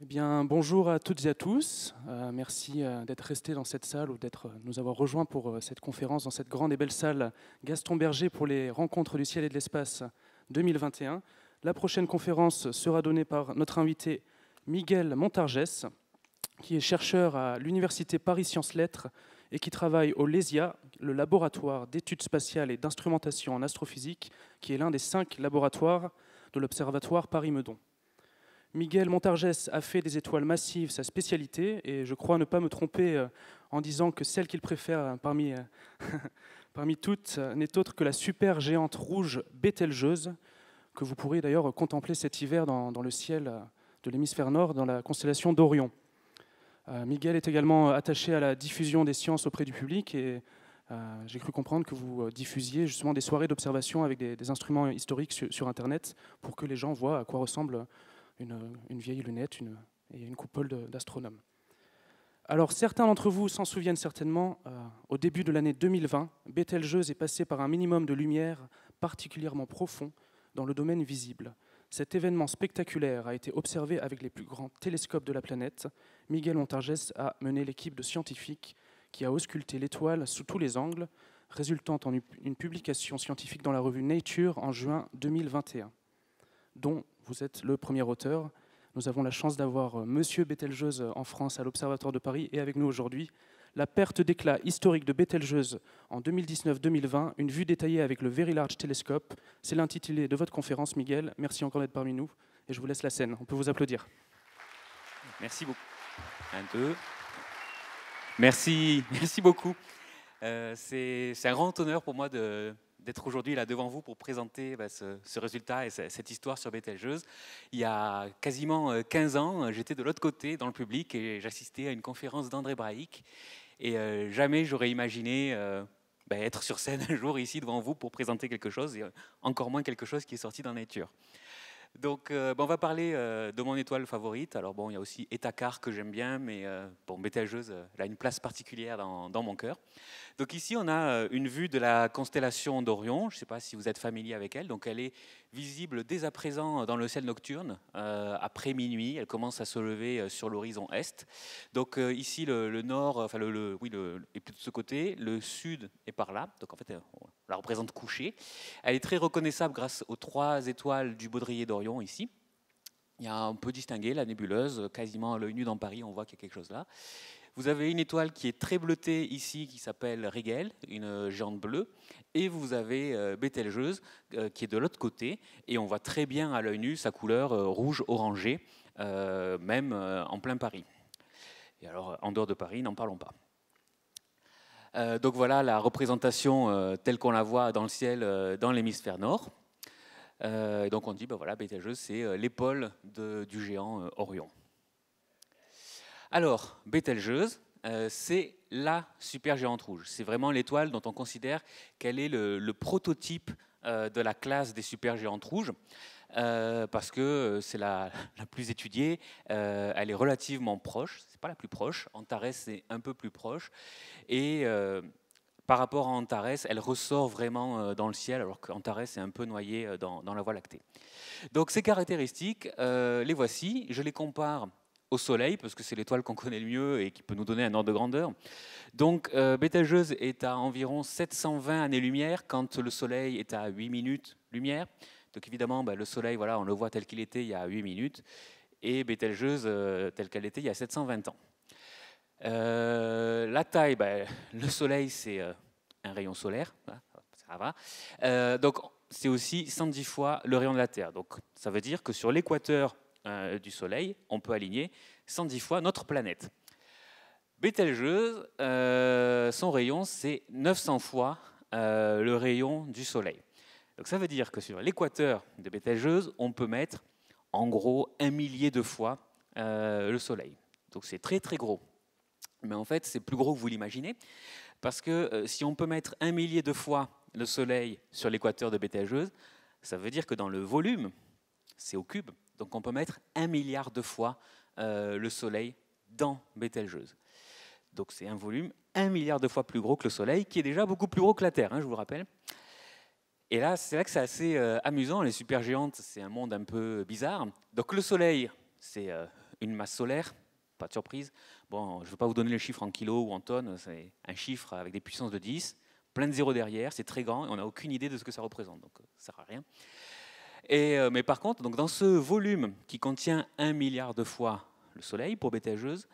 Eh bien, bonjour à toutes et à tous. Merci d'être restés dans cette salle ou d'être nous avoir rejoints pour cette conférence dans cette grande et belle salle Gaston Berger pour les rencontres du ciel et de l'espace 2021. La prochaine conférence sera donnée par notre invité Miguel Montargès, qui est chercheur à l'Université Paris Sciences Lettres et qui travaille au LESIA, le laboratoire d'études spatiales et d'instrumentation en astrophysique, qui est l'un des 5 laboratoires de l'Observatoire Paris-Meudon. Miguel Montargès a fait des étoiles massives sa spécialité, et je crois ne pas me tromper en disant que celle qu'il préfère parmi toutes n'est autre que la super géante rouge Bételgeuse, que vous pourrez d'ailleurs contempler cet hiver dans le ciel de l'hémisphère nord, dans la constellation d'Orion. Miguel est également attaché à la diffusion des sciences auprès du public, et j'ai cru comprendre que vous diffusiez justement des soirées d'observation avec des instruments historiques sur Internet, pour que les gens voient à quoi ressemble une vieille lunette et une coupole d'astronome. Alors certains d'entre vous s'en souviennent certainement, au début de l'année 2020, Bételgeuse est passé par un minimum de lumière particulièrement profond dans le domaine visible. Cet événement spectaculaire a été observé avec les plus grands télescopes de la planète. Miguel Montargès a mené l'équipe de scientifiques qui a ausculté l'étoile sous tous les angles, résultant en une publication scientifique dans la revue Nature en juin 2021, dont vous êtes le premier auteur. Nous avons la chance d'avoir Monsieur Bételgeuse en France à l'Observatoire de Paris et avec nous aujourd'hui. La perte d'éclat historique de Bételgeuse en 2019-2020, une vue détaillée avec le Very Large Telescope. C'est l'intitulé de votre conférence, Miguel. Merci encore d'être parmi nous et je vous laisse la scène. On peut vous applaudir. Merci beaucoup. Un, deux. Merci beaucoup. C'est un grand honneur pour moi d'être aujourd'hui là devant vous pour présenter ce résultat et cette histoire sur Bételgeuse. Il y a quasiment 15 ans, j'étais de l'autre côté dans le public et j'assistais à une conférence d'André Braic. Et jamais j'aurais imaginé être sur scène un jour ici devant vous pour présenter quelque chose, et encore moins quelque chose qui est sorti dans Nature. Donc, on va parler de mon étoile favorite. Alors bon, il y a aussi Étacart que j'aime bien, mais Bételgeuse, elle a une place particulière dans mon cœur. Donc ici, on a une vue de la constellation d'Orion. Je ne sais pas si vous êtes familier avec elle. Donc elle est visible dès à présent dans le ciel nocturne, après minuit. Elle commence à se lever sur l'horizon est. Donc ici, le nord, enfin est plutôt de ce côté. Le sud est par là. Donc en fait, on la représente couchée. Elle est très reconnaissable grâce aux 3 étoiles du baudrier d'Orion ici. On peut distinguer la nébuleuse, quasiment à l'œil nu dans Paris, on voit qu'il y a quelque chose là. Vous avez une étoile qui est très bleutée ici, qui s'appelle Rigel, une géante bleue, et vous avez Bételgeuse, qui est de l'autre côté, et on voit très bien à l'œil nu sa couleur rouge-orangée, même en plein Paris. Et alors, en dehors de Paris, n'en parlons pas. Donc voilà la représentation telle qu'on la voit dans le ciel dans l'hémisphère nord. Donc on dit, voilà, Bételgeuse, c'est l'épaule du géant Orion. Alors, Bételgeuse, c'est la supergéante rouge. C'est vraiment l'étoile dont on considère qu'elle est le prototype de la classe des supergéantes rouges, parce que c'est la plus étudiée. Elle est relativement proche, c'est pas la plus proche. Antares, c'est un peu plus proche. Et par rapport à Antares, elle ressort vraiment dans le ciel, alors qu'Antares est un peu noyé dans la Voie lactée. Donc ces caractéristiques, les voici. Je les compare au Soleil, parce que c'est l'étoile qu'on connaît le mieux et qui peut nous donner un ordre de grandeur. Donc Bételgeuse est à environ 720 années-lumière, quand le Soleil est à 8 minutes lumière. Donc évidemment, le Soleil, voilà, on le voit tel qu'il était il y a 8 minutes, et Bételgeuse telle qu'elle était il y a 720 ans. La taille, le Soleil, c'est un rayon solaire, ça va. Donc c'est aussi 110 fois le rayon de la Terre. Donc ça veut dire que sur l'équateur du Soleil, on peut aligner 110 fois notre planète. Bételgeuse, son rayon, c'est 900 fois le rayon du Soleil. Donc ça veut dire que sur l'équateur de Bételgeuse, on peut mettre en gros 1 millier de fois le Soleil. Donc c'est très très gros. Mais en fait, c'est plus gros que vous l'imaginez, parce que si on peut mettre 1 millier de fois le Soleil sur l'équateur de Bételgeuse, ça veut dire que dans le volume, c'est au cube, donc on peut mettre 1 milliard de fois le Soleil dans Bételgeuse. Donc c'est un volume 1 milliard de fois plus gros que le Soleil, qui est déjà beaucoup plus gros que la Terre, je vous le rappelle. Et là, c'est là que c'est assez amusant. Les supergéantes, c'est un monde un peu bizarre. Donc le Soleil, c'est une masse solaire, pas de surprise. Bon, je ne vais pas vous donner le chiffre en kilos ou en tonnes, c'est un chiffre avec des puissances de 10, plein de zéros derrière, c'est très grand et on n'a aucune idée de ce que ça représente, donc ça ne sert à rien. Mais par contre, donc dans ce volume qui contient 1 milliard de fois le Soleil pour BTHeuse,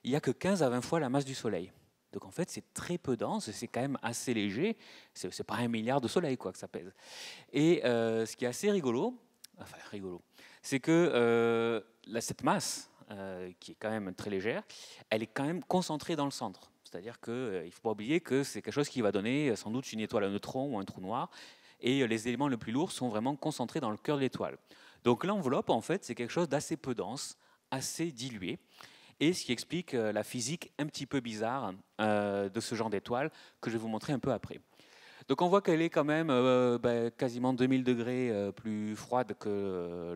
il n'y a que 15 à 20 fois la masse du Soleil. Donc en fait, c'est très peu dense, c'est quand même assez léger. C'est pas 1 milliard de Soleil quoi, que ça pèse. Et ce qui est assez rigolo, c'est que cette masse, qui est quand même très légère, elle est quand même concentrée dans le centre. C'est-à-dire qu'il ne faut pas oublier que c'est quelque chose qui va donner sans doute une étoile à neutrons ou un trou noir. Et les éléments les plus lourds sont vraiment concentrés dans le cœur de l'étoile. Donc l'enveloppe, en fait, c'est quelque chose d'assez peu dense, assez dilué. Et ce qui explique la physique un petit peu bizarre de ce genre d'étoile que je vais vous montrer un peu après. Donc on voit qu'elle est quand même quasiment 2000 degrés plus froide que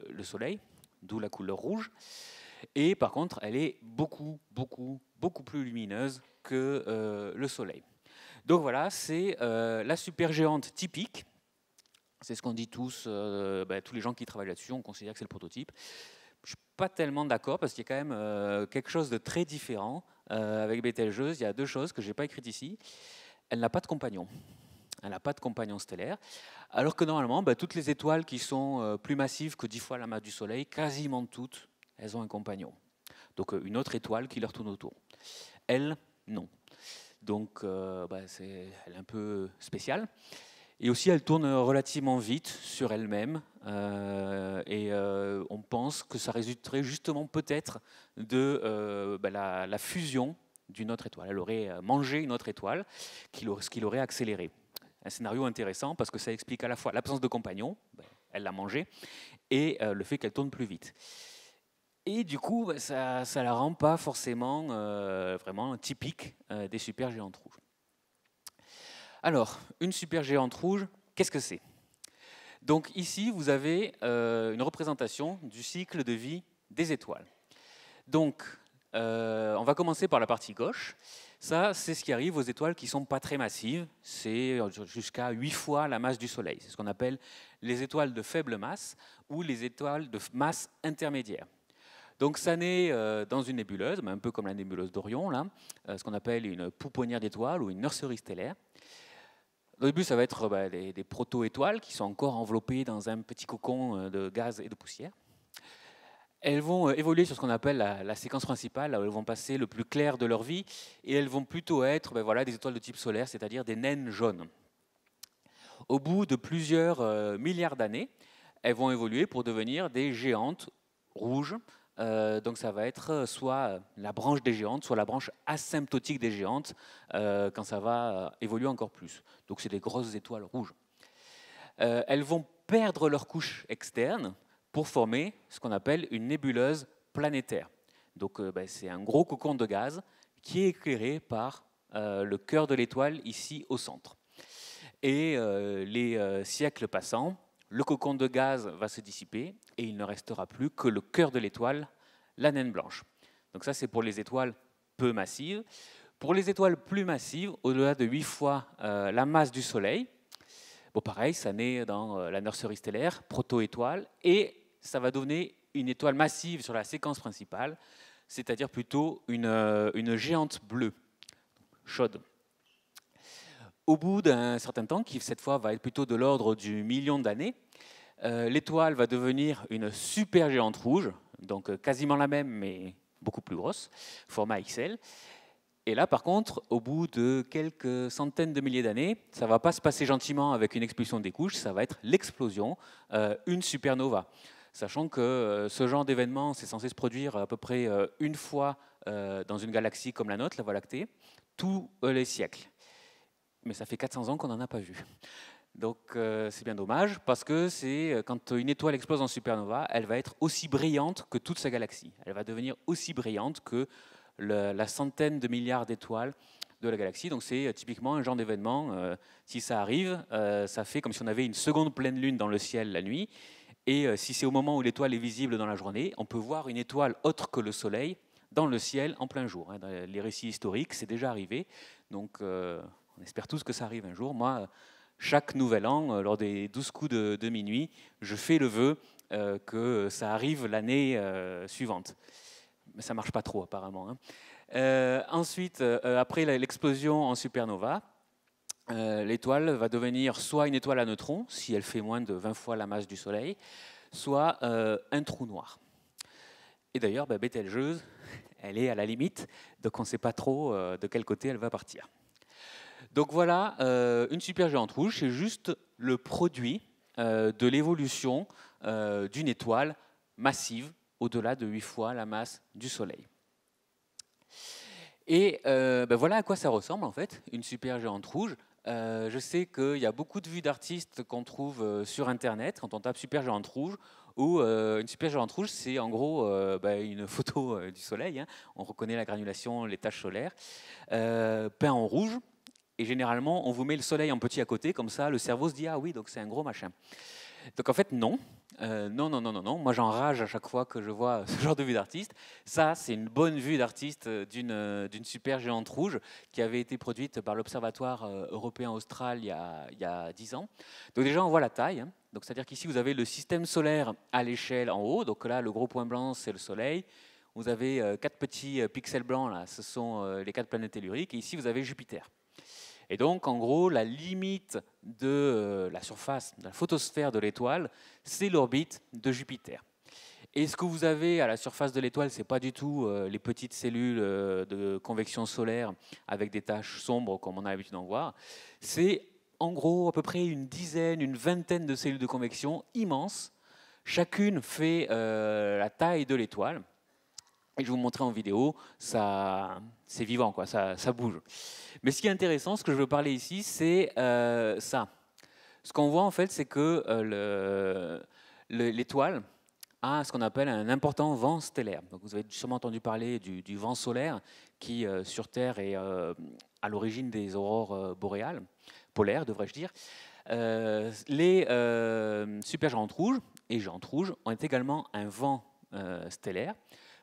le Soleil, d'où la couleur rouge. Et par contre, elle est beaucoup plus lumineuse que le Soleil. Donc voilà, c'est la supergéante typique. C'est ce qu'on dit tous, tous les gens qui travaillent là-dessus, on considère que c'est le prototype. Je ne suis pas tellement d'accord parce qu'il y a quand même quelque chose de très différent avec BTHeuse. Il y a deux choses que je n'ai pas écrites ici. Elle n'a pas de compagnon. Elle n'a pas de compagnon stellaire. Alors que normalement, toutes les étoiles qui sont plus massives que 10 fois la masse du Soleil, quasiment toutes, elles ont un compagnon. Donc une autre étoile qui leur tourne autour. Elle, non. Donc elle est un peu spéciale. Et aussi, elle tourne relativement vite sur elle-même. On pense que ça résulterait justement peut-être de la fusion d'une autre étoile. Elle aurait mangé une autre étoile, ce qui l'aurait accéléré. Un scénario intéressant parce que ça explique à la fois l'absence de compagnon, elle l'a mangé, et le fait qu'elle tourne plus vite. Et du coup, ça ne la rend pas forcément vraiment typique des supergéantes rouges. Alors, une supergéante rouge, qu'est-ce que c'est? Donc ici, vous avez une représentation du cycle de vie des étoiles. Donc, on va commencer par la partie gauche. Ça, c'est ce qui arrive aux étoiles qui ne sont pas très massives. C'est jusqu'à 8 fois la masse du Soleil. C'est ce qu'on appelle les étoiles de faible masse ou les étoiles de masse intermédiaire. Donc ça naît dans une nébuleuse, un peu comme la nébuleuse d'Orion, là, ce qu'on appelle une pouponnière d'étoiles ou une nurserie stellaire. Au début, ça va être des proto-étoiles qui sont encore enveloppées dans un petit cocon de gaz et de poussière. Elles vont évoluer sur ce qu'on appelle la séquence principale, là où elles vont passer le plus clair de leur vie, et elles vont plutôt être des étoiles de type solaire, c'est-à-dire des naines jaunes. Au bout de plusieurs milliards d'années, elles vont évoluer pour devenir des géantes rouges. Donc ça va être soit la branche des géantes, soit la branche asymptotique des géantes, quand ça va évoluer encore plus. Donc c'est des grosses étoiles rouges. Elles vont perdre leur couche externe pour former ce qu'on appelle une nébuleuse planétaire. Donc c'est un gros cocon de gaz qui est éclairé par le cœur de l'étoile ici au centre. Et les siècles passant, le cocon de gaz va se dissiper et il ne restera plus que le cœur de l'étoile, la naine blanche. Donc ça, c'est pour les étoiles peu massives. Pour les étoiles plus massives, au-delà de 8 fois la masse du Soleil, pareil, ça naît dans la nurserie stellaire, proto-étoile, et ça va donner une étoile massive sur la séquence principale, c'est-à-dire plutôt une géante bleue, chaude. Au bout d'un certain temps, qui cette fois va être plutôt de l'ordre du million d'années, l'étoile va devenir une supergéante rouge, donc quasiment la même, mais beaucoup plus grosse, format XL. Et là, par contre, au bout de quelques centaines de milliers d'années, ça ne va pas se passer gentiment avec une expulsion des couches, ça va être l'explosion, une supernova. Sachant que ce genre d'événement, c'est censé se produire à peu près une fois dans une galaxie comme la nôtre, la Voie lactée, tous les siècles. Mais ça fait 400 ans qu'on n'en a pas vu. Donc c'est bien dommage, parce que quand une étoile explose en supernova, elle va être aussi brillante que toute sa galaxie. Elle va devenir aussi brillante que la centaine de milliards d'étoiles de la galaxie. Donc c'est typiquement un genre d'événement, si ça arrive, ça fait comme si on avait une seconde pleine lune dans le ciel la nuit, et si c'est au moment où l'étoile est visible dans la journée, on peut voir une étoile autre que le Soleil dans le ciel en plein jour. Dans les récits historiques, c'est déjà arrivé, donc on espère tous que ça arrive un jour. Moi, chaque nouvel an, lors des 12 coups de minuit, je fais le vœu que ça arrive l'année suivante. Mais ça ne marche pas trop apparemment. Ensuite, après l'explosion en supernova, l'étoile va devenir soit une étoile à neutrons, si elle fait moins de 20 fois la masse du Soleil, soit un trou noir. Et d'ailleurs, Bételgeuse, elle est à la limite, donc on ne sait pas trop de quel côté elle va partir. Donc voilà, une supergéante rouge, c'est juste le produit de l'évolution d'une étoile massive, au-delà de 8 fois la masse du Soleil. Et voilà à quoi ça ressemble en fait, une supergéante rouge. Je sais qu'il y a beaucoup de vues d'artistes qu'on trouve sur Internet quand on tape supergéante rouge, où une supergéante rouge, c'est en gros une photo du Soleil. Hein. On reconnaît la granulation, les taches solaires, peint en rouge. Et généralement, on vous met le Soleil en petit à côté, comme ça, le cerveau se dit « Ah oui, donc c'est un gros machin ». Donc en fait, non. Non. Moi, j'enrage à chaque fois que je vois ce genre de vue d'artiste. Ça, c'est une bonne vue d'artiste d'une supergéante rouge qui avait été produite par l'Observatoire européen austral il y a 10 ans. Donc déjà, on voit la taille. Hein. Donc c'est-à-dire qu'ici, vous avez le système solaire à l'échelle en haut. Donc là, le gros point blanc, c'est le Soleil. Vous avez 4 petits pixels blancs, là, ce sont les 4 planètes telluriques. Et ici, vous avez Jupiter. Et donc, en gros, la limite de la surface, de la photosphère de l'étoile, c'est l'orbite de Jupiter. Et ce que vous avez à la surface de l'étoile, ce n'est pas du tout les petites cellules de convection solaire avec des taches sombres, comme on a l'habitude d'en voir. C'est en gros à peu près une dizaine, une vingtaine de cellules de convection immenses. Chacune fait la taille de l'étoile. Et je vais vous montrer en vidéo, c'est vivant, quoi, ça bouge. Mais ce qui est intéressant, ce que je veux parler ici, c'est ça. Ce qu'on voit en fait, c'est que l'étoile a ce qu'on appelle un important vent stellaire. Donc, vous avez sûrement entendu parler du vent solaire qui, sur Terre, est à l'origine des aurores boréales, polaires, devrais-je dire. Les supergéantes rouges et géantes rouges ont également un vent stellaire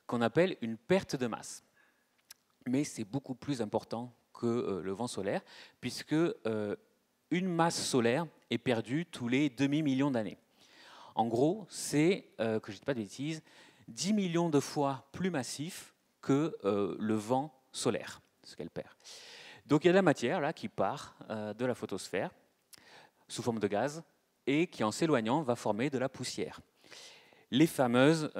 qu'on appelle une perte de masse. Mais c'est beaucoup plus important que le vent solaire, puisque une masse solaire est perdue tous les demi-millions d'années. En gros, c'est, que je ne dis pas de bêtises, 10 millions de fois plus massif que le vent solaire, ce qu'elle perd. Donc il y a de la matière là, qui part de la photosphère sous forme de gaz et qui, en s'éloignant, va former de la poussière. Les fameuses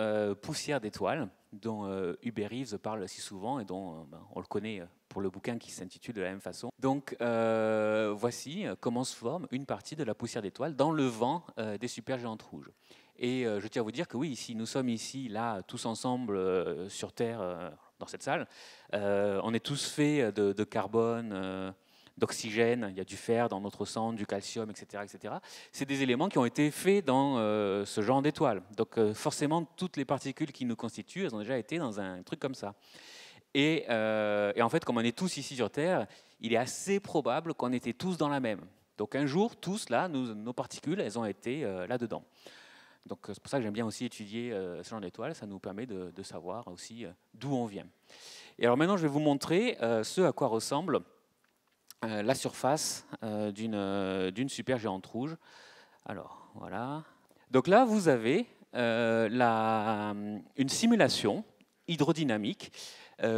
poussières d'étoiles dont Hubert Reeves parle si souvent et dont on le connaît pour le bouquin qui s'intitule de la même façon. Donc voici comment se forme une partie de la poussière d'étoiles dans le vent des supergéantes rouges. Et je tiens à vous dire que oui, si nous sommes ici, là, tous ensemble sur Terre, dans cette salle, on est tous faits de carbone, d'oxygène, il y a du fer dans notre sang, du calcium, etc. etc. C'est des éléments qui ont été faits dans ce genre d'étoiles. Donc forcément, toutes les particules qui nous constituent, elles ont déjà été dans un truc comme ça. Et en fait, comme on est tous ici sur Terre, il est assez probable qu'on était tous dans la même. Donc un jour, tous là, nos particules, elles ont été là-dedans. Donc c'est pour ça que j'aime bien aussi étudier ce genre d'étoiles, ça nous permet de savoir aussi d'où on vient. Et alors maintenant, je vais vous montrer ce à quoi ressemble la surface d'une supergéante rouge. Alors, voilà. Donc là, vous avez une simulation hydrodynamique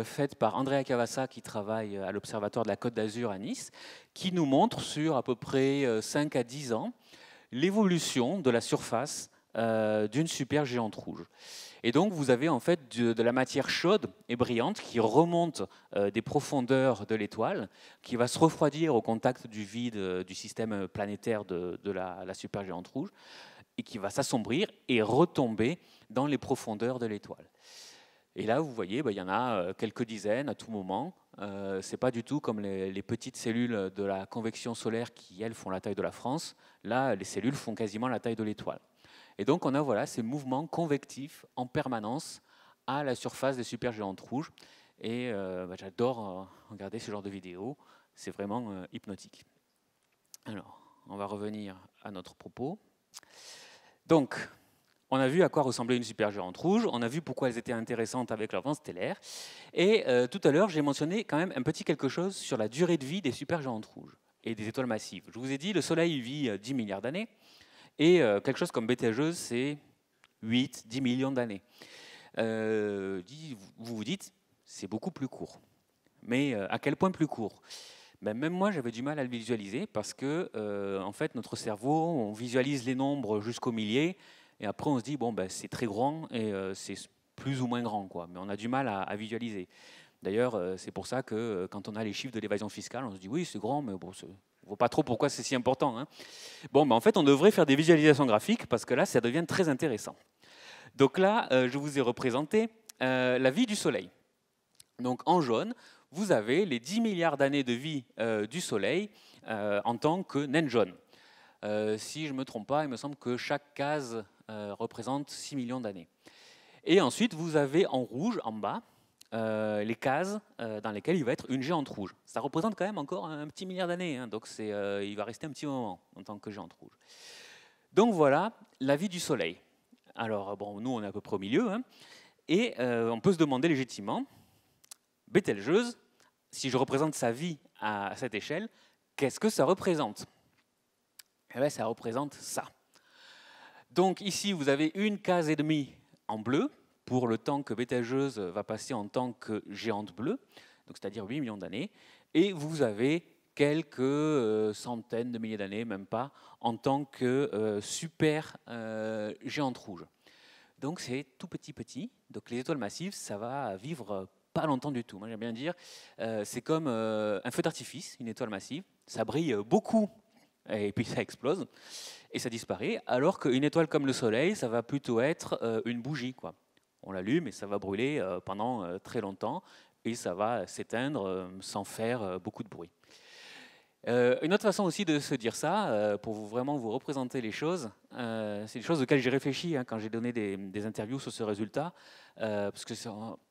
faite par Andrea Cavassa, qui travaille à l'Observatoire de la Côte d'Azur à Nice, qui nous montre sur à peu près 5 à 10 ans l'évolution de la surface d'une supergéante rouge. Et donc, vous avez en fait de la matière chaude et brillante qui remonte des profondeurs de l'étoile, qui va se refroidir au contact du vide du système planétaire de la supergéante rouge, et qui va s'assombrir et retomber dans les profondeurs de l'étoile. Et là, vous voyez, il y en a quelques dizaines à tout moment. Ce n'est pas du tout comme les petites cellules de la convection solaire qui, elles, font la taille de la France. Là, les cellules font quasiment la taille de l'étoile. Et donc, on a voilà, ces mouvements convectifs en permanence à la surface des supergéantes rouges. Et j'adore regarder ce genre de vidéos. C'est vraiment hypnotique. Alors, on va revenir à notre propos. Donc, on a vu à quoi ressemblait une supergéante rouge. On a vu pourquoi elles étaient intéressantes avec leur vent stellaire. Et tout à l'heure, j'ai mentionné quand même un petit quelque chose sur la durée de vie des supergéantes rouges. et des étoiles massives. Je vous ai dit, le Soleil vit 10 milliards d'années, et quelque chose comme Bételgeuse, c'est 8-10 millions d'années. Vous vous dites, c'est beaucoup plus court. Mais à quel point plus court? Même moi, j'avais du mal à le visualiser parce que, en fait, notre cerveau, on visualise les nombres jusqu'au millier, et après on se dit, bon, ben, c'est très grand et c'est plus ou moins grand, quoi. Mais on a du mal à visualiser. D'ailleurs, c'est pour ça que quand on a les chiffres de l'évasion fiscale, on se dit, oui, c'est grand, mais bon, on ne voit pas trop pourquoi c'est si important, hein. Bon, ben, en fait, on devrait faire des visualisations graphiques parce que là, ça devient très intéressant. Donc là, je vous ai représenté la vie du Soleil. Donc en jaune, vous avez les 10 milliards d'années de vie du Soleil en tant que naine jaune. Si je ne me trompe pas, il me semble que chaque case représente 6 millions d'années. Et ensuite, vous avez en rouge, en bas, les cases dans lesquelles il va être une géante rouge. Ça représente quand même encore un petit milliard d'années, hein, donc il va rester un petit moment en tant que géante rouge. Donc voilà la vie du Soleil. Alors, bon, nous, on est à peu près au milieu, hein, et on peut se demander légitimement, Bételgeuse, si je représente sa vie à cette échelle, qu'est-ce que ça représente? Eh bien, ça représente ça. Donc ici, vous avez une case et demie en bleu pour le temps que Bételgeuse va passer en tant que géante bleue, c'est-à-dire 8 millions d'années, et vous avez quelques centaines de milliers d'années, même pas, en tant que super géante rouge. Donc c'est tout petit. Donc les étoiles massives, ça va vivre pas longtemps du tout. Moi j'aime bien dire, c'est comme un feu d'artifice, une étoile massive. Ça brille beaucoup et puis ça explose et ça disparaît. Alors qu'une étoile comme le Soleil, ça va plutôt être une bougie, quoi. On l'allume et ça va brûler pendant très longtemps et ça va s'éteindre sans faire beaucoup de bruit. Une autre façon aussi de se dire ça, pour vraiment vous représenter les choses, c'est des choses auxquelles j'ai réfléchi hein, quand j'ai donné des interviews sur ce résultat, parce que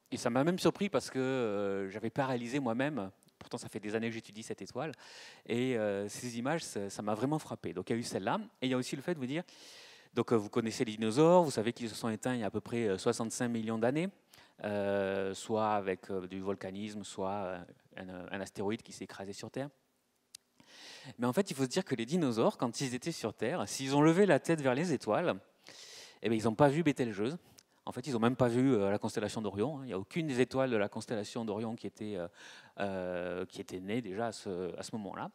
et ça m'a même surpris parce que j'avais pas réalisé moi-même, pourtant ça fait des années que j'étudie cette étoile, et ces images, ça m'a vraiment frappé. Donc il y a eu celle-là, et il y a aussi le fait de vous dire, donc vous connaissez les dinosaures, vous savez qu'ils se sont éteints il y a à peu près 65 millions d'années, soit avec du volcanisme, soit un astéroïde qui s'est écrasé sur Terre. Mais en fait, il faut se dire que les dinosaures, quand ils étaient sur Terre, s'ils ont levé la tête vers les étoiles, eh bien, ils n'ont pas vu Bételgeuse. En fait, ils n'ont même pas vu la constellation d'Orion. Il n'y a aucune des étoiles de la constellation d'Orion qui était née déjà à ce moment-là.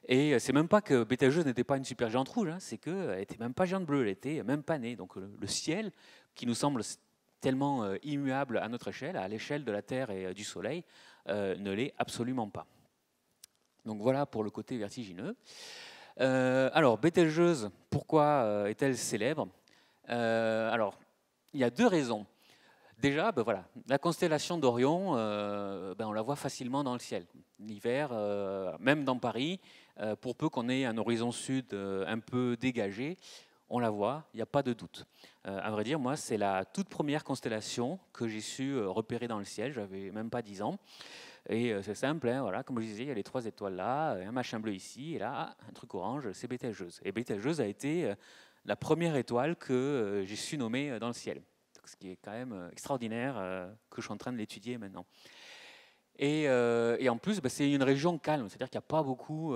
Et c'est même pas que Bételgeuse n'était pas une super géante rouge, hein, c'est qu'elle n'était même pas géante bleue, elle n'était même pas née. Donc le ciel, qui nous semble tellement immuable à notre échelle, à l'échelle de la Terre et du Soleil, ne l'est absolument pas. Donc voilà pour le côté vertigineux. Alors, Bételgeuse, pourquoi est-elle célèbre? Alors, il y a deux raisons. Déjà, ben voilà, la constellation d'Orion, on la voit facilement dans le ciel. L'hiver, même dans Paris, pour peu qu'on ait un horizon sud un peu dégagé, on la voit, il n'y a pas de doute. À vrai dire, moi, c'est la toute première constellation que j'ai su repérer dans le ciel, j'avais même pas 10 ans. Et c'est simple, hein, voilà, comme je disais, il y a les 3 étoiles là, un machin bleu ici, et là, un truc orange, c'est Bételgeuse. Et Bételgeuse a été la première étoile que j'ai su nommer dans le ciel. Donc, ce qui est quand même extraordinaire, que je suis en train de l'étudier maintenant. Et en plus, c'est une région calme, c'est-à-dire qu'il n'y a pas beaucoup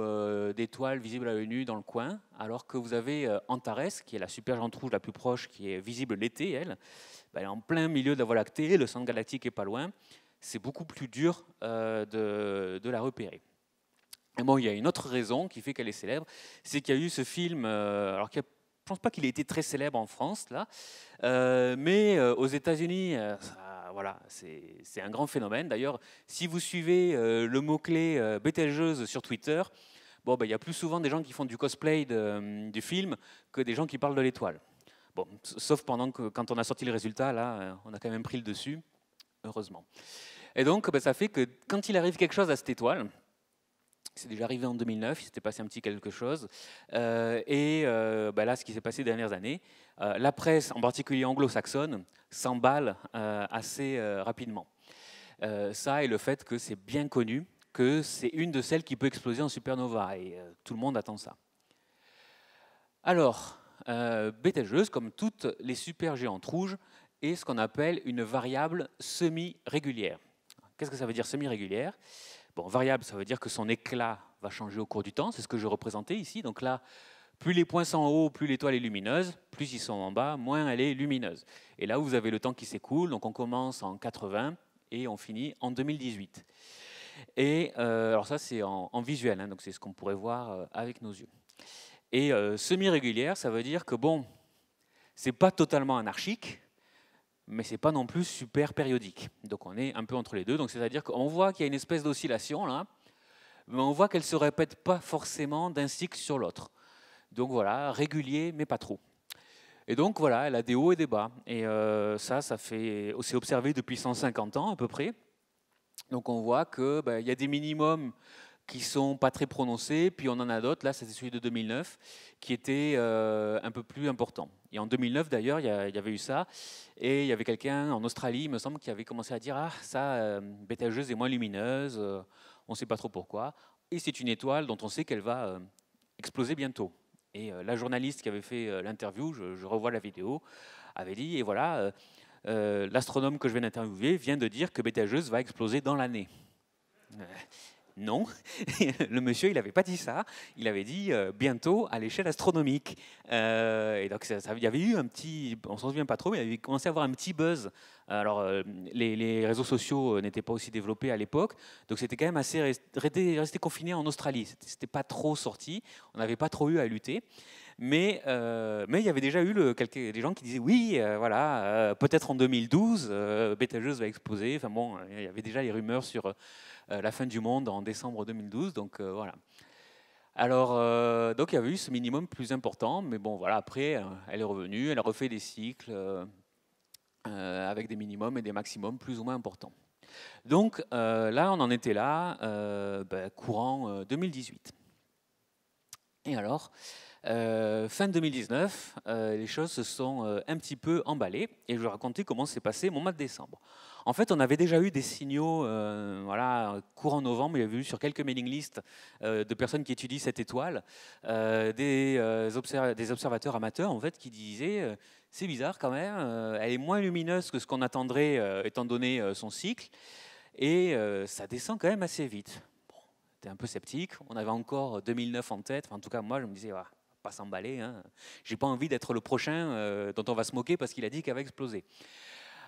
d'étoiles visibles à l'œil nu dans le coin, alors que vous avez Antares, qui est la supergéante rouge la plus proche, qui est visible l'été, elle est en plein milieu de la Voie lactée, le centre galactique n'est pas loin. C'est beaucoup plus dur de la repérer. Et bon, il y a une autre raison qui fait qu'elle est célèbre, c'est qu'il y a eu ce film, alors je ne pense pas qu'il ait été très célèbre en France, là, mais aux États-Unis, voilà, c'est un grand phénomène. D'ailleurs, si vous suivez le mot-clé Bételgeuse sur Twitter, bon, il y a plus souvent des gens qui font du cosplay du film que des gens qui parlent de l'étoile. Bon, sauf quand on a sorti le résultat, là, on a quand même pris le dessus, heureusement. Et donc, ça fait que quand il arrive quelque chose à cette étoile, c'est déjà arrivé en 2009, il s'était passé un petit quelque chose, là, ce qui s'est passé les dernières années, la presse, en particulier anglo-saxonne, s'emballe assez rapidement. Ça et le fait que c'est bien connu, que c'est une de celles qui peut exploser en supernova, et tout le monde attend ça. Alors, Bételgeuse, comme toutes les supergéantes rouges, est ce qu'on appelle une variable semi-régulière. Qu'est-ce que ça veut dire semi-régulière? Bon, variable, ça veut dire que son éclat va changer au cours du temps. C'est ce que je représentais ici. Donc là, plus les points sont en haut, plus l'étoile est lumineuse. Plus ils sont en bas, moins elle est lumineuse. Et là, vous avez le temps qui s'écoule. Donc on commence en 80 et on finit en 2018. Et alors ça, c'est en visuel. Hein, donc c'est ce qu'on pourrait voir avec nos yeux. Et semi-régulière, ça veut dire que bon, c'est pas totalement anarchique, mais c'est pas non plus super périodique. Donc on est un peu entre les deux. Donc c'est-à-dire qu'on voit qu'il y a une espèce d'oscillation là, mais on voit qu'elle se répète pas forcément d'un cycle sur l'autre. Donc voilà, régulier, mais pas trop. Et donc voilà, elle a des hauts et des bas. Et ça fait aussi observé depuis 150 ans à peu près. Donc on voit qu'il y a des minimums qui sont pas très prononcés, puis on en a d'autres, là c'était celui de 2009, qui était un peu plus important. Et en 2009 d'ailleurs, il y avait eu ça, et il y avait quelqu'un en Australie, il me semble, qui avait commencé à dire « Ah, ça, Betelgeuse est moins lumineuse, on ne sait pas trop pourquoi, et c'est une étoile dont on sait qu'elle va exploser bientôt. » Et la journaliste qui avait fait l'interview, je revois la vidéo, avait dit « Et voilà, l'astronome que je viens d'interviewer vient de dire que Betelgeuse va exploser dans l'année. » Non, le monsieur, il n'avait pas dit ça. Il avait dit bientôt à l'échelle astronomique. Et donc, il y avait eu un petit, on s'en souvient pas trop, mais il avait commencé à avoir un petit buzz. Alors, les réseaux sociaux n'étaient pas aussi développés à l'époque, donc c'était quand même assez resté confiné en Australie. C'était pas trop sorti, on n'avait pas trop eu à lutter. Mais il y avait déjà eu des gens qui disaient oui, voilà, peut-être en 2012, Betelgeuse va exploser. Enfin bon, il y avait déjà les rumeurs sur la fin du monde en décembre 2012. Donc voilà. Alors, donc il y avait eu ce minimum plus important, mais bon, voilà, après, elle est revenue, elle a refait des cycles avec des minimums et des maximums plus ou moins importants. Donc là, on en était là, courant 2018. Et alors, fin 2019, les choses se sont un petit peu emballées et je vais raconter comment s'est passé mon mois de décembre. En fait, on avait déjà eu des signaux, voilà, courant novembre, il y avait eu sur quelques mailing lists de personnes qui étudient cette étoile, des observateurs amateurs en fait, qui disaient c'est bizarre quand même, elle est moins lumineuse que ce qu'on attendrait étant donné son cycle et ça descend quand même assez vite. Bon, j'étais un peu sceptique, on avait encore 2009 en tête, enfin, en tout cas moi je me disais ah, pas s'emballer, hein. J'ai pas envie d'être le prochain dont on va se moquer parce qu'il a dit qu'elle va exploser.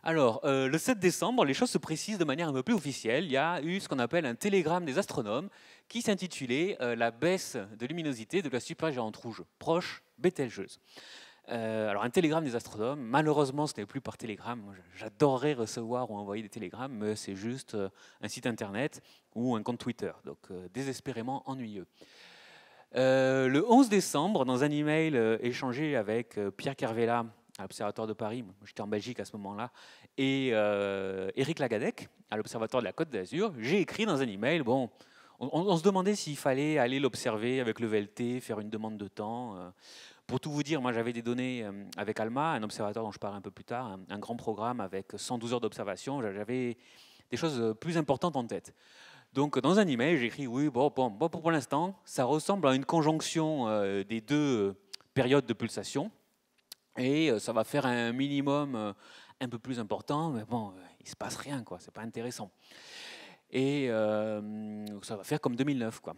Alors, le 7 décembre, les choses se précisent de manière un peu plus officielle. Il y a eu ce qu'on appelle un télégramme des astronomes qui s'intitulait La baisse de luminosité de la supergéante rouge proche Betelgeuse. Alors, un télégramme des astronomes, malheureusement, ce n'est plus par télégramme. J'adorerais recevoir ou envoyer des télégrammes, mais c'est juste un site internet ou un compte Twitter, donc désespérément ennuyeux. Le 11 décembre, dans un email échangé avec Pierre Kervella, à l'Observatoire de Paris, j'étais en Belgique à ce moment-là, et Éric Lagadec, à l'Observatoire de la Côte d'Azur, j'ai écrit dans un email, bon, on se demandait s'il fallait aller l'observer avec le VLT, faire une demande de temps. Pour tout vous dire, moi j'avais des données avec ALMA, un observatoire dont je parlerai un peu plus tard, un grand programme avec 112 heures d'observation, j'avais des choses plus importantes en tête. Donc dans un email, j'ai écrit oui, bon, pour l'instant, ça ressemble à une conjonction des deux périodes de pulsation. Et ça va faire un minimum un peu plus important, mais bon, il ne se passe rien, quoi. C'est pas intéressant. Et ça va faire comme 2009, quoi.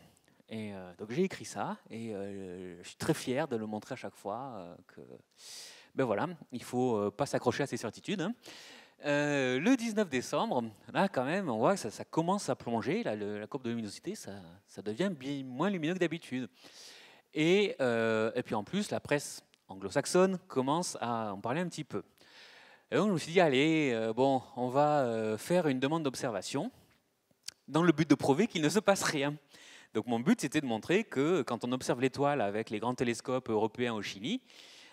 Et donc j'ai écrit ça, et je suis très fier de le montrer à chaque fois que, ben voilà, il faut pas s'accrocher à ses certitudes. Hein. Le 19 décembre, là quand même, on voit que ça commence à plonger, là, la courbe de luminosité, ça devient bien moins lumineux que d'habitude. Et puis en plus, la presse anglo-saxonne commence à en parler un petit peu. Et donc je me suis dit, allez, bon, on va faire une demande d'observation dans le but de prouver qu'il ne se passe rien. Donc mon but, c'était de montrer que quand on observe l'étoile avec les grands télescopes européens au Chili,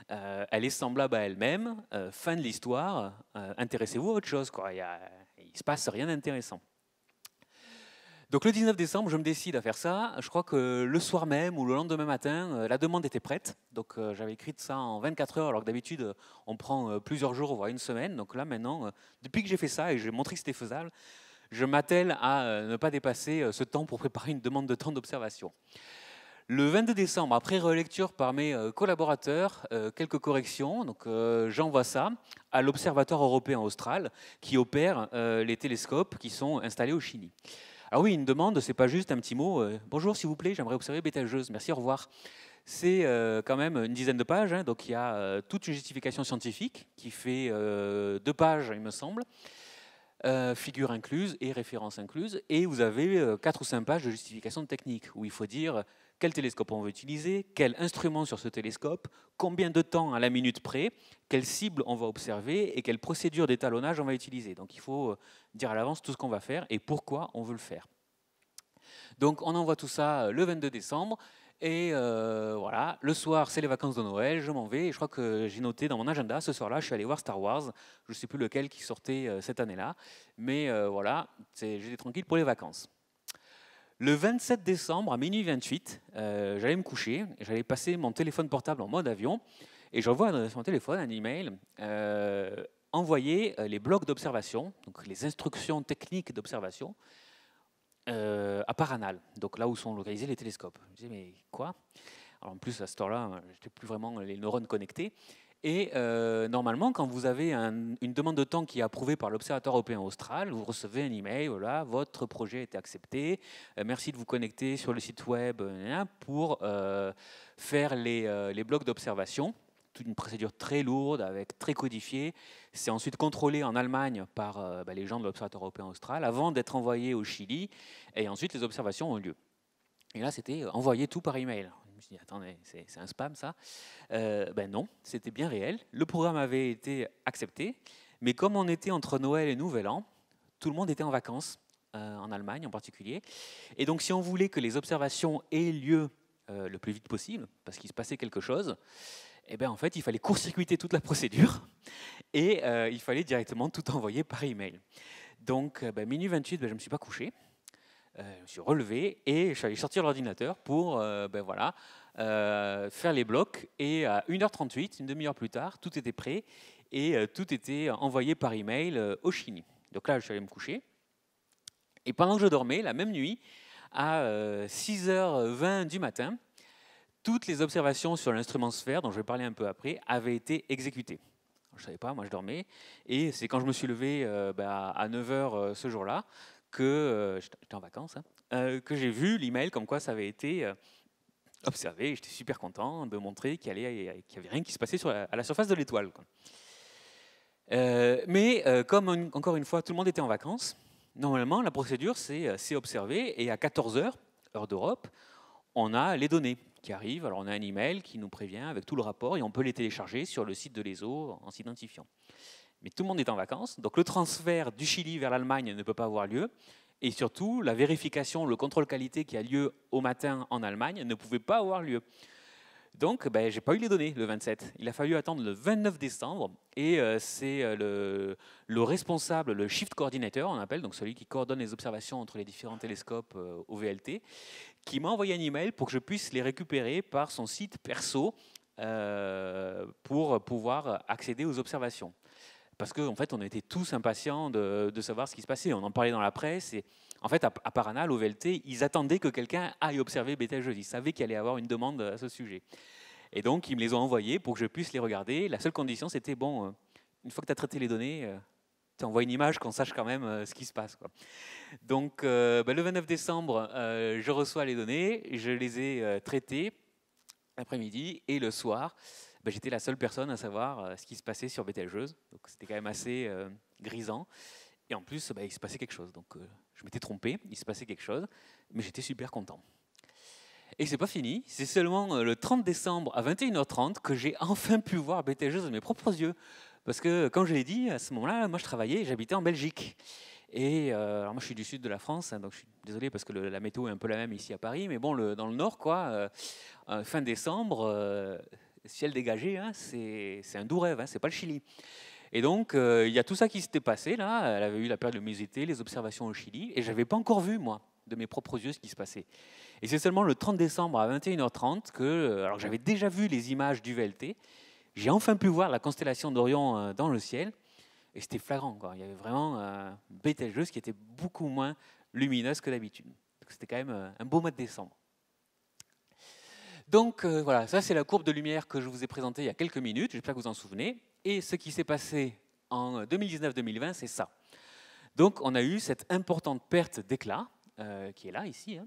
elle est semblable à elle-même, fin de l'histoire, intéressez-vous à autre chose, quoi. Il ne se passe rien d'intéressant. Donc le 19 décembre, je me décide à faire ça. Je crois que le soir même ou le lendemain matin, la demande était prête. Donc j'avais écrit ça en 24 heures, alors que d'habitude, on prend plusieurs jours, voire une semaine. Donc là, maintenant, depuis que j'ai fait ça et j'ai montré que c'était faisable, je m'attelle à ne pas dépasser ce temps pour préparer une demande de temps d'observation. Le 22 décembre, après relecture par mes collaborateurs, quelques corrections, donc j'envoie ça à l'Observatoire européen austral qui opère les télescopes qui sont installés au Chili. Alors oui, une demande, c'est pas juste un petit mot « Bonjour, s'il vous plaît, j'aimerais observer Bételgeuse, merci, au revoir ». C'est quand même une dizaine de pages, hein, donc il y a toute une justification scientifique qui fait 2 pages, il me semble, figures incluses et références incluses, et vous avez 4 ou 5 pages de justification technique, où il faut dire quel télescope on veut utiliser, quel instrument sur ce télescope, combien de temps à la minute près, quelle cible on va observer et quelle procédure d'étalonnage on va utiliser. Donc il faut dire à l'avance tout ce qu'on va faire et pourquoi on veut le faire. Donc on envoie tout ça le 22 décembre. Et voilà, le soir, c'est les vacances de Noël, je m'en vais. Et je crois que j'ai noté dans mon agenda, ce soir-là, je suis allé voir Star Wars. Je ne sais plus lequel qui sortait cette année-là. Mais voilà, j'étais tranquille pour les vacances. Le 27 décembre, à minuit 28, j'allais me coucher. J'allais passer mon téléphone portable en mode avion. Et je revois sur mon téléphone un email envoyer les blocs d'observation, donc les instructions techniques d'observation, à Paranal, donc là où sont localisés les télescopes. Je me disais, mais quoi? Alors en plus, à ce temps-là, je n'étais plus vraiment les neurones connectés. Et normalement, quand vous avez une demande de temps qui est approuvée par l'Observatoire européen austral, vous recevez un email, voilà, votre projet a été accepté, merci de vous connecter sur le site web pour faire les blocs d'observation. Une procédure très lourde, avec très codifiée. C'est ensuite contrôlé en Allemagne par les gens de l'Observatoire européen austral avant d'être envoyé au Chili. Et ensuite, les observations ont lieu. Et là, c'était envoyé tout par email. Je me suis dit, attendez, c'est un spam ça? Ben non, c'était bien réel. Le programme avait été accepté. Mais comme on était entre Noël et Nouvel An, tout le monde était en vacances, en Allemagne en particulier. Et donc, si on voulait que les observations aient lieu le plus vite possible, parce qu'il se passait quelque chose, eh bien, en fait, il fallait court-circuiter toute la procédure et il fallait directement tout envoyer par email. Donc, minuit 28, je ne me suis pas couché. Je me suis relevé et je suis allé sortir l'ordinateur pour voilà, faire les blocs. Et à 1h38, une demi-heure plus tard, tout était prêt et tout était envoyé par email au Chili. Donc là, je suis allé me coucher. Et pendant que je dormais, la même nuit, à 6h20 du matin, toutes les observations sur l'instrument sphère, dont je vais parler un peu après, avaient été exécutées. Je ne savais pas, moi je dormais. Et c'est quand je me suis levé à 9h ce jour-là, que j'étais en vacances, que j'ai vu l'email comme quoi ça avait été observé. J'étais super content de montrer qu'il n'y avait rien qui se passait à la surface de l'étoile. Mais comme encore une fois, tout le monde était en vacances, normalement la procédure c'est observer et à 14h, heure d'Europe, on a les données qui arrivent. Alors on a un email qui nous prévient avec tout le rapport et on peut les télécharger sur le site de l'ESO en s'identifiant. Mais tout le monde est en vacances, donc le transfert du Chili vers l'Allemagne ne peut pas avoir lieu. Et surtout, la vérification, le contrôle qualité qui a lieu au matin en Allemagne ne pouvait pas avoir lieu. Donc, je n'ai pas eu les données le 27. Il a fallu attendre le 29 décembre. Et c'est le responsable, le shift coordinator, on appelle, donc celui qui coordonne les observations entre les différents télescopes au VLT, qui m'a envoyé un email pour que je puisse les récupérer par son site perso pour pouvoir accéder aux observations. Parce qu'en fait, on était tous impatients de savoir ce qui se passait. On en parlait dans la presse. Et en fait, à Paranal, au VLT, ils attendaient que quelqu'un aille observer Bételgeuse. Ils savaient qu'il allait y avoir une demande à ce sujet. Et donc, ils me les ont envoyés pour que je puisse les regarder. La seule condition, c'était, bon, une fois que tu as traité les données, tu envoies une image qu'on sache quand même ce qui se passe, quoi. Donc, le 29 décembre, je reçois les données. Je les ai traitées l'après-midi et le soir. J'étais la seule personne à savoir ce qui se passait sur Bételgeuse. Donc c'était quand même assez grisant. Et en plus, il se passait quelque chose. Donc je m'étais trompé, il se passait quelque chose, mais j'étais super content. Et c'est pas fini, c'est seulement le 30 décembre à 21h30 que j'ai enfin pu voir Bételgeuse de mes propres yeux. Parce que, comme je l'ai dit, à ce moment-là, moi je travaillais, j'habitais en Belgique. Et alors moi je suis du sud de la France, donc je suis désolé parce que la météo est un peu la même ici à Paris, mais bon, dans le nord, quoi, fin décembre, ciel dégagé, c'est un doux rêve, c'est pas le Chili. Et donc il y a tout ça qui s'était passé là. Elle avait eu la période de mes étés, les observations au Chili, et j'avais pas encore vu moi de mes propres yeux ce qui se passait. Et c'est seulement le 30 décembre à 21h30 que, alors j'avais déjà vu les images du VLT, j'ai enfin pu voir la constellation d'Orion dans le ciel. Et c'était flagrant, quoi. Il y avait vraiment Bételgeuse qui était beaucoup moins lumineuse que d'habitude. C'était quand même un beau mois de décembre. Donc voilà, ça c'est la courbe de lumière que je vous ai présentée il y a quelques minutes, j'espère que vous en souvenez. Et ce qui s'est passé en 2019-2020, c'est ça. Donc on a eu cette importante perte d'éclat qui est là, ici. Hein.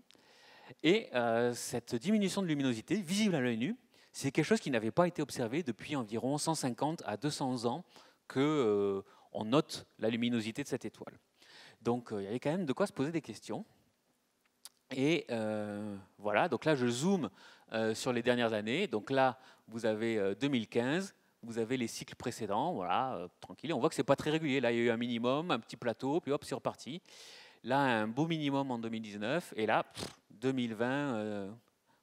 Et cette diminution de luminosité, visible à l'œil nu, c'est quelque chose qui n'avait pas été observé depuis environ 150 à 200 ans qu'on note la luminosité de cette étoile. Donc il y avait quand même de quoi se poser des questions. Et voilà, donc là je zoome sur les dernières années. Donc là, vous avez 2015, vous avez les cycles précédents, voilà, tranquille. On voit que c'est pas très régulier. Là, il y a eu un minimum, un petit plateau, puis hop, c'est reparti. Là, un beau minimum en 2019, et là, 2020,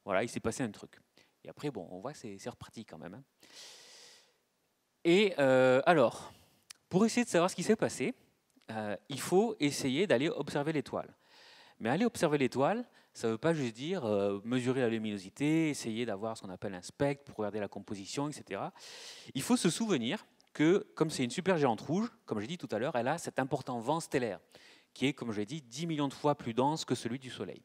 voilà, il s'est passé un truc. Et après, bon, on voit que c'est reparti quand même. Hein. Et alors, pour essayer de savoir ce qui s'est passé, il faut essayer d'aller observer l'étoile. Mais aller observer l'étoile, ça ne veut pas juste dire mesurer la luminosité, essayer d'avoir ce qu'on appelle un spectre pour regarder la composition, etc. Il faut se souvenir que, comme c'est une supergéante rouge, comme j'ai dit tout à l'heure, elle a cet important vent stellaire, qui est, comme je l'ai dit, 10 millions de fois plus dense que celui du Soleil.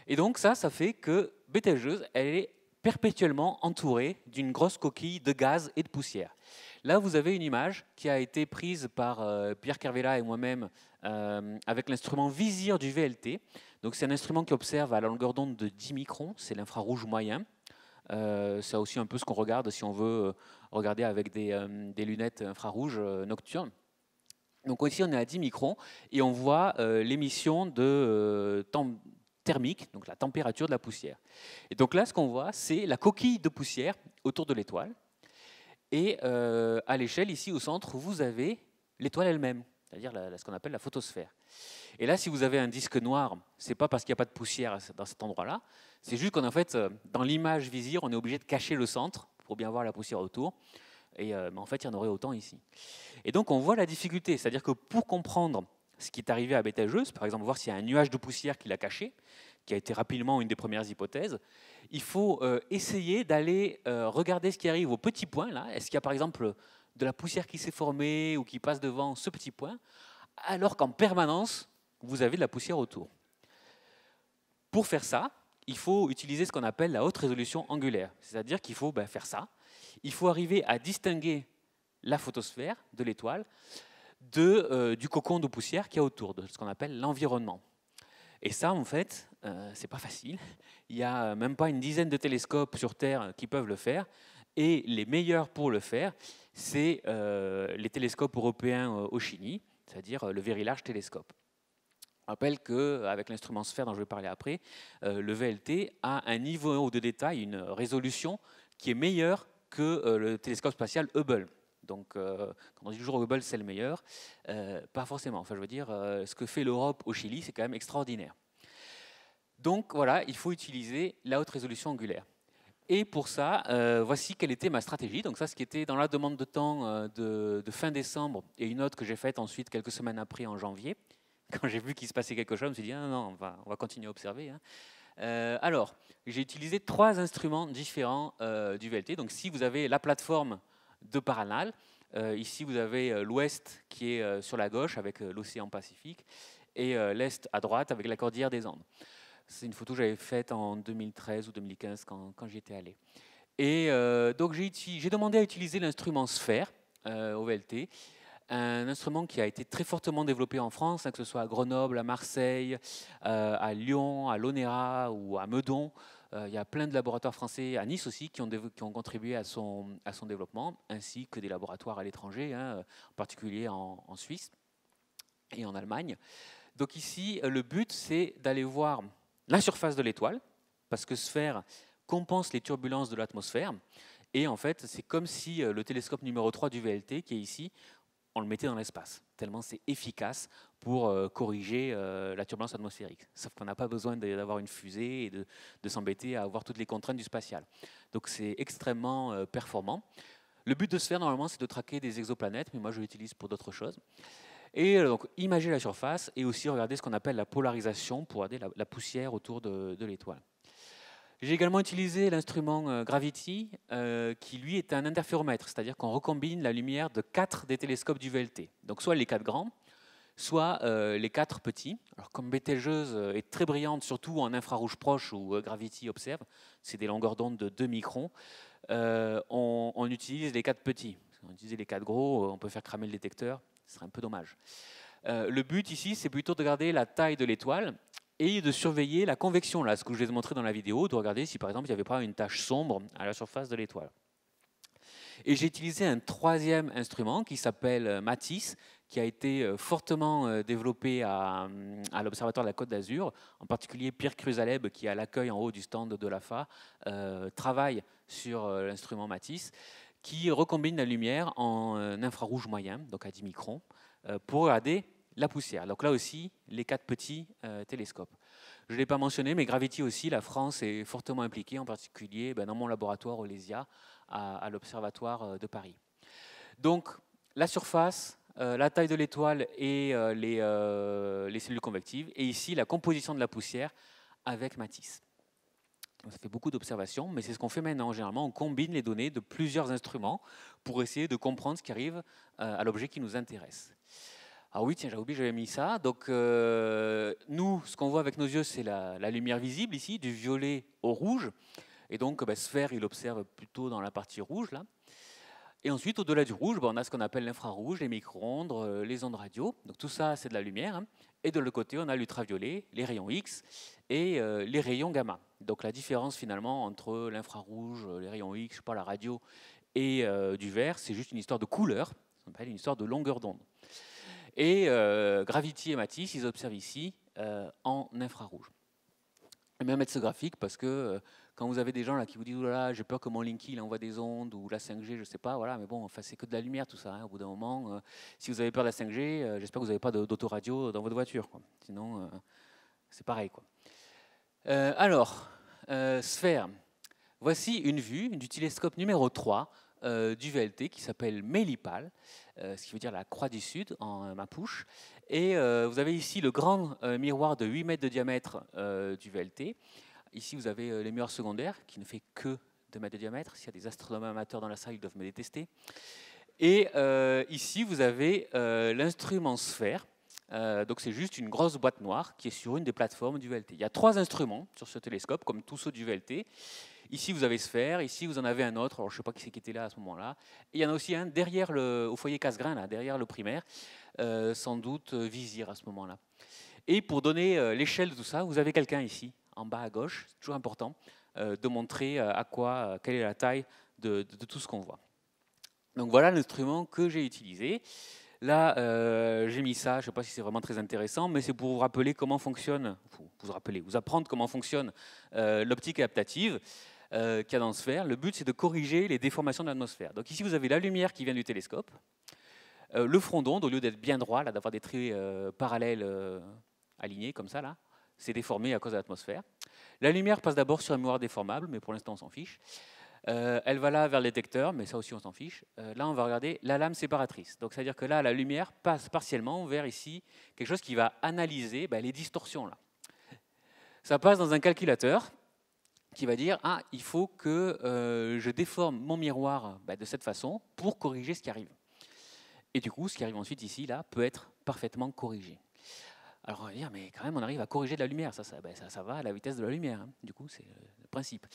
Et donc ça fait que Bételgeuse, elle est perpétuellement entourée d'une grosse coquille de gaz et de poussière. Là, vous avez une image qui a été prise par Pierre Kervella et moi-même avec l'instrument Visir du VLT. Donc c'est un instrument qui observe à la longueur d'onde de 10 microns, c'est l'infrarouge moyen. C'est aussi un peu ce qu'on regarde si on veut regarder avec des lunettes infrarouges nocturnes. Donc ici, on est à 10 microns et on voit l'émission de temps thermique, donc la température de la poussière. Et donc là, ce qu'on voit, c'est la coquille de poussière autour de l'étoile. Et à l'échelle, ici au centre, vous avez l'étoile elle-même, c'est-à-dire ce qu'on appelle la photosphère. Et là, si vous avez un disque noir, ce n'est pas parce qu'il n'y a pas de poussière dans cet endroit-là, c'est juste qu'en fait, dans l'image Visir, on est obligé de cacher le centre pour bien voir la poussière autour. Et mais en fait, il y en aurait autant ici. Et donc, on voit la difficulté, c'est-à-dire que pour comprendre ce qui est arrivé à Bételgeuse, par exemple, voir s'il y a un nuage de poussière qui l'a caché, qui a été rapidement une des premières hypothèses, il faut essayer d'aller regarder ce qui arrive au petit point, là. Est-ce qu'il y a par exemple de la poussière qui s'est formée ou qui passe devant ce petit point, alors qu'en permanence, vous avez de la poussière autour. Pour faire ça, il faut utiliser ce qu'on appelle la haute résolution angulaire, c'est-à-dire qu'il faut faire ça. Il faut arriver à distinguer la photosphère de l'étoile du cocon de poussière qu'il y a autour, de ce qu'on appelle l'environnement. Et ça, en fait, c'est pas facile. Il n'y a même pas une dizaine de télescopes sur Terre qui peuvent le faire. Et les meilleurs pour le faire, c'est les télescopes européens Occhini, c'est-à-dire le Very Large Telescope. Je rappelle qu'avec l'instrument sphère dont je vais parler après, le VLT a un niveau de détail, une résolution qui est meilleure que le télescope spatial Hubble. Donc, quand on dit toujours Hubble, c'est le meilleur, pas forcément. Enfin, je veux dire, ce que fait l'Europe au Chili, c'est quand même extraordinaire. Donc, voilà, il faut utiliser la haute résolution angulaire. Et pour ça, voici quelle était ma stratégie. Donc ça, ce qui était dans la demande de temps de fin décembre et une autre que j'ai faite ensuite quelques semaines après en janvier. Quand j'ai vu qu'il se passait quelque chose, je me suis dit, non, on va continuer à observer. Hein. Alors, j'ai utilisé 3 instruments différents du VLT. Donc si vous avez la plateforme de Paranal, ici vous avez l'ouest qui est sur la gauche avec l'océan Pacifique et l'est à droite avec la cordillère des Andes. C'est une photo que j'avais faite en 2013 ou 2015 quand j'y étais allé. Et donc j'ai demandé à utiliser l'instrument sphère au VLT, un instrument qui a été très fortement développé en France, hein, que ce soit à Grenoble, à Marseille, à Lyon, à l'Onera ou à Meudon. Il y a plein de laboratoires français, à Nice aussi, qui ont contribué à son développement, ainsi que des laboratoires à l'étranger, hein, en particulier en Suisse et en Allemagne. Donc ici, le but, c'est d'aller voir la surface de l'étoile, parce que sphère compense les turbulences de l'atmosphère. Et en fait, c'est comme si le télescope numéro 3 du VLT, qui est ici, on le mettait dans l'espace, tellement c'est efficace pour corriger la turbulence atmosphérique. Sauf qu'on n'a pas besoin d'avoir une fusée et de s'embêter à avoir toutes les contraintes du spatial. Donc c'est extrêmement performant. Le but de sphère, normalement, c'est de traquer des exoplanètes, mais moi je l'utilise pour d'autres choses. Et donc, imager la surface et aussi regarder ce qu'on appelle la polarisation pour regarder la poussière autour de l'étoile. J'ai également utilisé l'instrument Gravity, qui lui est un interféromètre, c'est-à-dire qu'on recombine la lumière de 4 des télescopes du VLT. Donc soit les 4 grands, soit les 4 petits. Alors comme Bételgeuse est très brillante, surtout en infrarouge proche où Gravity observe, c'est des longueurs d'onde de 2 microns, on utilise les 4 petits. Si on utilise les 4 gros, on peut faire cramer le détecteur. Ce serait un peu dommage. Le but ici, c'est plutôt de regarder la taille de l'étoile et de surveiller la convection, là, ce que je vous ai montré dans la vidéo, de regarder si par exemple il n'y avait pas une tache sombre à la surface de l'étoile. Et j'ai utilisé un troisième instrument qui s'appelle Matisse, qui a été fortement développé à l'Observatoire de la Côte d'Azur. En particulier, Pierre Cruzaleb, qui est à l'accueil en haut du stand de l'AFA, travaille sur l'instrument Matisse, qui recombine la lumière en infrarouge moyen, donc à 10 microns, pour regarder la poussière. Donc là aussi, les 4 petits télescopes. Je ne l'ai pas mentionné, mais Gravity aussi, la France est fortement impliquée, en particulier dans mon laboratoire au LESIA, à l'Observatoire de Paris. Donc, la surface, la taille de l'étoile et les cellules convectives, et ici, la composition de la poussière avec Matisse. Ça fait beaucoup d'observations, mais c'est ce qu'on fait maintenant. Généralement, on combine les données de plusieurs instruments pour essayer de comprendre ce qui arrive à l'objet qui nous intéresse. Ah oui, tiens, j'ai oublié, j'avais mis ça. Donc, nous, ce qu'on voit avec nos yeux, c'est la lumière visible ici, du violet au rouge. Et donc, Sphère, il observe plutôt dans la partie rouge, là. Et ensuite, au-delà du rouge, on a ce qu'on appelle l'infrarouge, les micro-ondes, les ondes radio. Donc, tout ça, c'est de la lumière. Hein. Et de l'autre côté, on a l'ultraviolet, les rayons X et les rayons gamma. Donc, la différence, finalement, entre l'infrarouge, les rayons X, je sais pas, la radio et du vert, c'est juste une histoire de couleur. Ça s'appelle une histoire de longueur d'onde. Et Gravity et Matisse, ils observent ici en infrarouge. J'aime bien mettre ce graphique parce que quand vous avez des gens là qui vous disent « Oh là là, j'ai peur que mon Linky il envoie des ondes » ou la 5G, je ne sais pas, voilà, mais bon, enfin, c'est que de la lumière tout ça. Hein, au bout d'un moment, si vous avez peur de la 5G, j'espère que vous n'avez pas d'autoradio dans votre voiture. Quoi. Sinon, c'est pareil. Quoi. Sphère. Voici une vue du télescope numéro 3 du VLT qui s'appelle Mélipal, ce qui veut dire la croix du Sud en mapuche. Et vous avez ici le grand miroir de 8 mètres de diamètre du VLT. Ici, vous avez les miroirs secondaires qui ne fait que 2 mètres de diamètre. S'il y a des astronomes amateurs dans la salle, ils doivent me détester. Et ici, vous avez l'instrument Sphère. Donc c'est juste une grosse boîte noire qui est sur une des plateformes du VLT. Il y a 3 instruments sur ce télescope, comme tous ceux du VLT. Ici, vous avez Sphère. Ici, vous en avez un autre. Alors, je ne sais pas qui c'est qui était là à ce moment-là. Et il y en a aussi un derrière au foyer Cassegrain, là, derrière le primaire, sans doute Vizir à ce moment-là. Et pour donner l'échelle de tout ça, vous avez quelqu'un ici, en bas à gauche. C'est toujours important de montrer quelle est la taille de tout ce qu'on voit. Donc voilà l'instrument que j'ai utilisé. Là, j'ai mis ça, je ne sais pas si c'est vraiment très intéressant, mais c'est pour vous rappeler comment fonctionne, vous apprendre comment fonctionne l'optique adaptative qu'il y a dans Sphère. Le but, c'est de corriger les déformations de l'atmosphère. Donc ici, vous avez la lumière qui vient du télescope, le front d'onde, au lieu d'être bien droit, d'avoir des traits parallèles alignés comme ça, là, c'est déformé à cause de l'atmosphère. La lumière passe d'abord sur un miroir déformable, mais pour l'instant, on s'en fiche. Elle va là vers le détecteur, mais ça aussi on s'en fiche. Là, on va regarder la lame séparatrice. Donc, c'est-à-dire que là, la lumière passe partiellement vers ici quelque chose qui va analyser les distorsions. Là. Ça passe dans un calculateur qui va dire « Ah, il faut que je déforme mon miroir de cette façon pour corriger ce qui arrive. » Et du coup, ce qui arrive ensuite ici, là, peut être parfaitement corrigé. Alors, on va dire, mais quand même, on arrive à corriger de la lumière. Ça va à la vitesse de la lumière. Hein. Du coup, c'est le principe.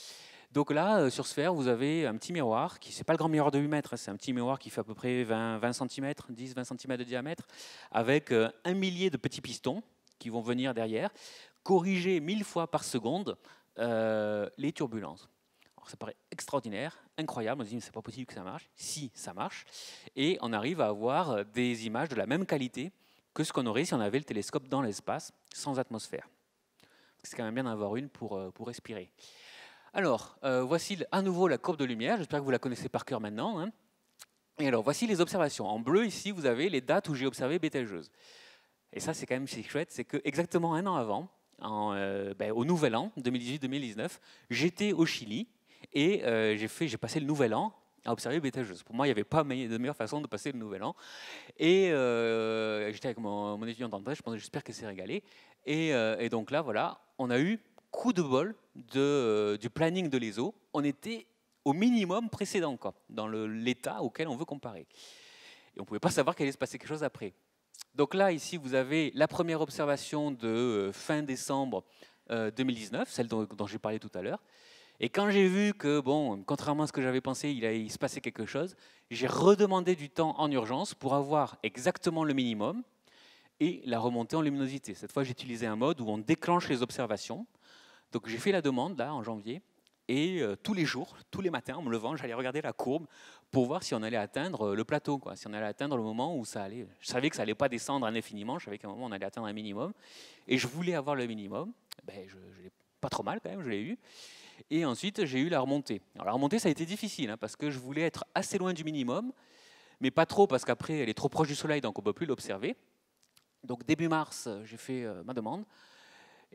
Donc là, sur Sphère, vous avez un petit miroir, ce n'est pas le grand miroir de 8 mètres, c'est un petit miroir qui fait à peu près 20 cm, 10-20 cm de diamètre, avec 1 millier de petits pistons qui vont venir derrière, corriger 1000 fois par seconde les turbulences. Alors, ça paraît extraordinaire, incroyable, on se dit, mais c'est pas possible que ça marche. Si, ça marche. Et on arrive à avoir des images de la même qualité que ce qu'on aurait si on avait le télescope dans l'espace, sans atmosphère. C'est quand même bien d'en avoir une pour respirer. Alors, voici à nouveau la courbe de lumière. J'espère que vous la connaissez par cœur maintenant. Hein. Et alors, voici les observations. En bleu, ici, vous avez les dates où j'ai observé Bételgeuse. Et ça, c'est quand même chouette. C'est qu'exactement un an avant, au Nouvel An, 2018-2019, j'étais au Chili et j'ai passé le Nouvel An à observer Bételgeuse. Pour moi, il n'y avait pas de meilleure façon de passer le Nouvel An. Et j'étais avec mon étudiant d'André, j'espère qu'elle s'est régalée. Et donc là, voilà, on a eu coup de bol du planning de l'ESO. On était au minimum précédent, quoi, dans l'état auquel on veut comparer. Et on ne pouvait pas savoir qu'il allait se passer quelque chose après. Donc là, ici, vous avez la première observation de fin décembre 2019, celle dont j'ai parlé tout à l'heure. Et quand j'ai vu que, bon, contrairement à ce que j'avais pensé, il allait se passer quelque chose, j'ai redemandé du temps en urgence pour avoir exactement le minimum. et la remontée en luminosité. Cette fois, j'ai utilisé un mode où on déclenche les observations. Donc j'ai fait la demande là en janvier, et tous les jours, tous les matins, en me levant, j'allais regarder la courbe pour voir si on allait atteindre le plateau, quoi. Si on allait atteindre le moment où ça allait. Je savais que ça allait pas descendre indéfiniment, je savais qu'à un moment on allait atteindre un minimum, et je voulais avoir le minimum. Ben, je l'ai pas trop mal quand même, je l'ai eu. Et ensuite j'ai eu la remontée. Alors la remontée, ça a été difficile parce que je voulais être assez loin du minimum, mais pas trop parce qu'après elle est trop proche du soleil, donc on ne peut plus l'observer. Donc début mars, j'ai fait ma demande.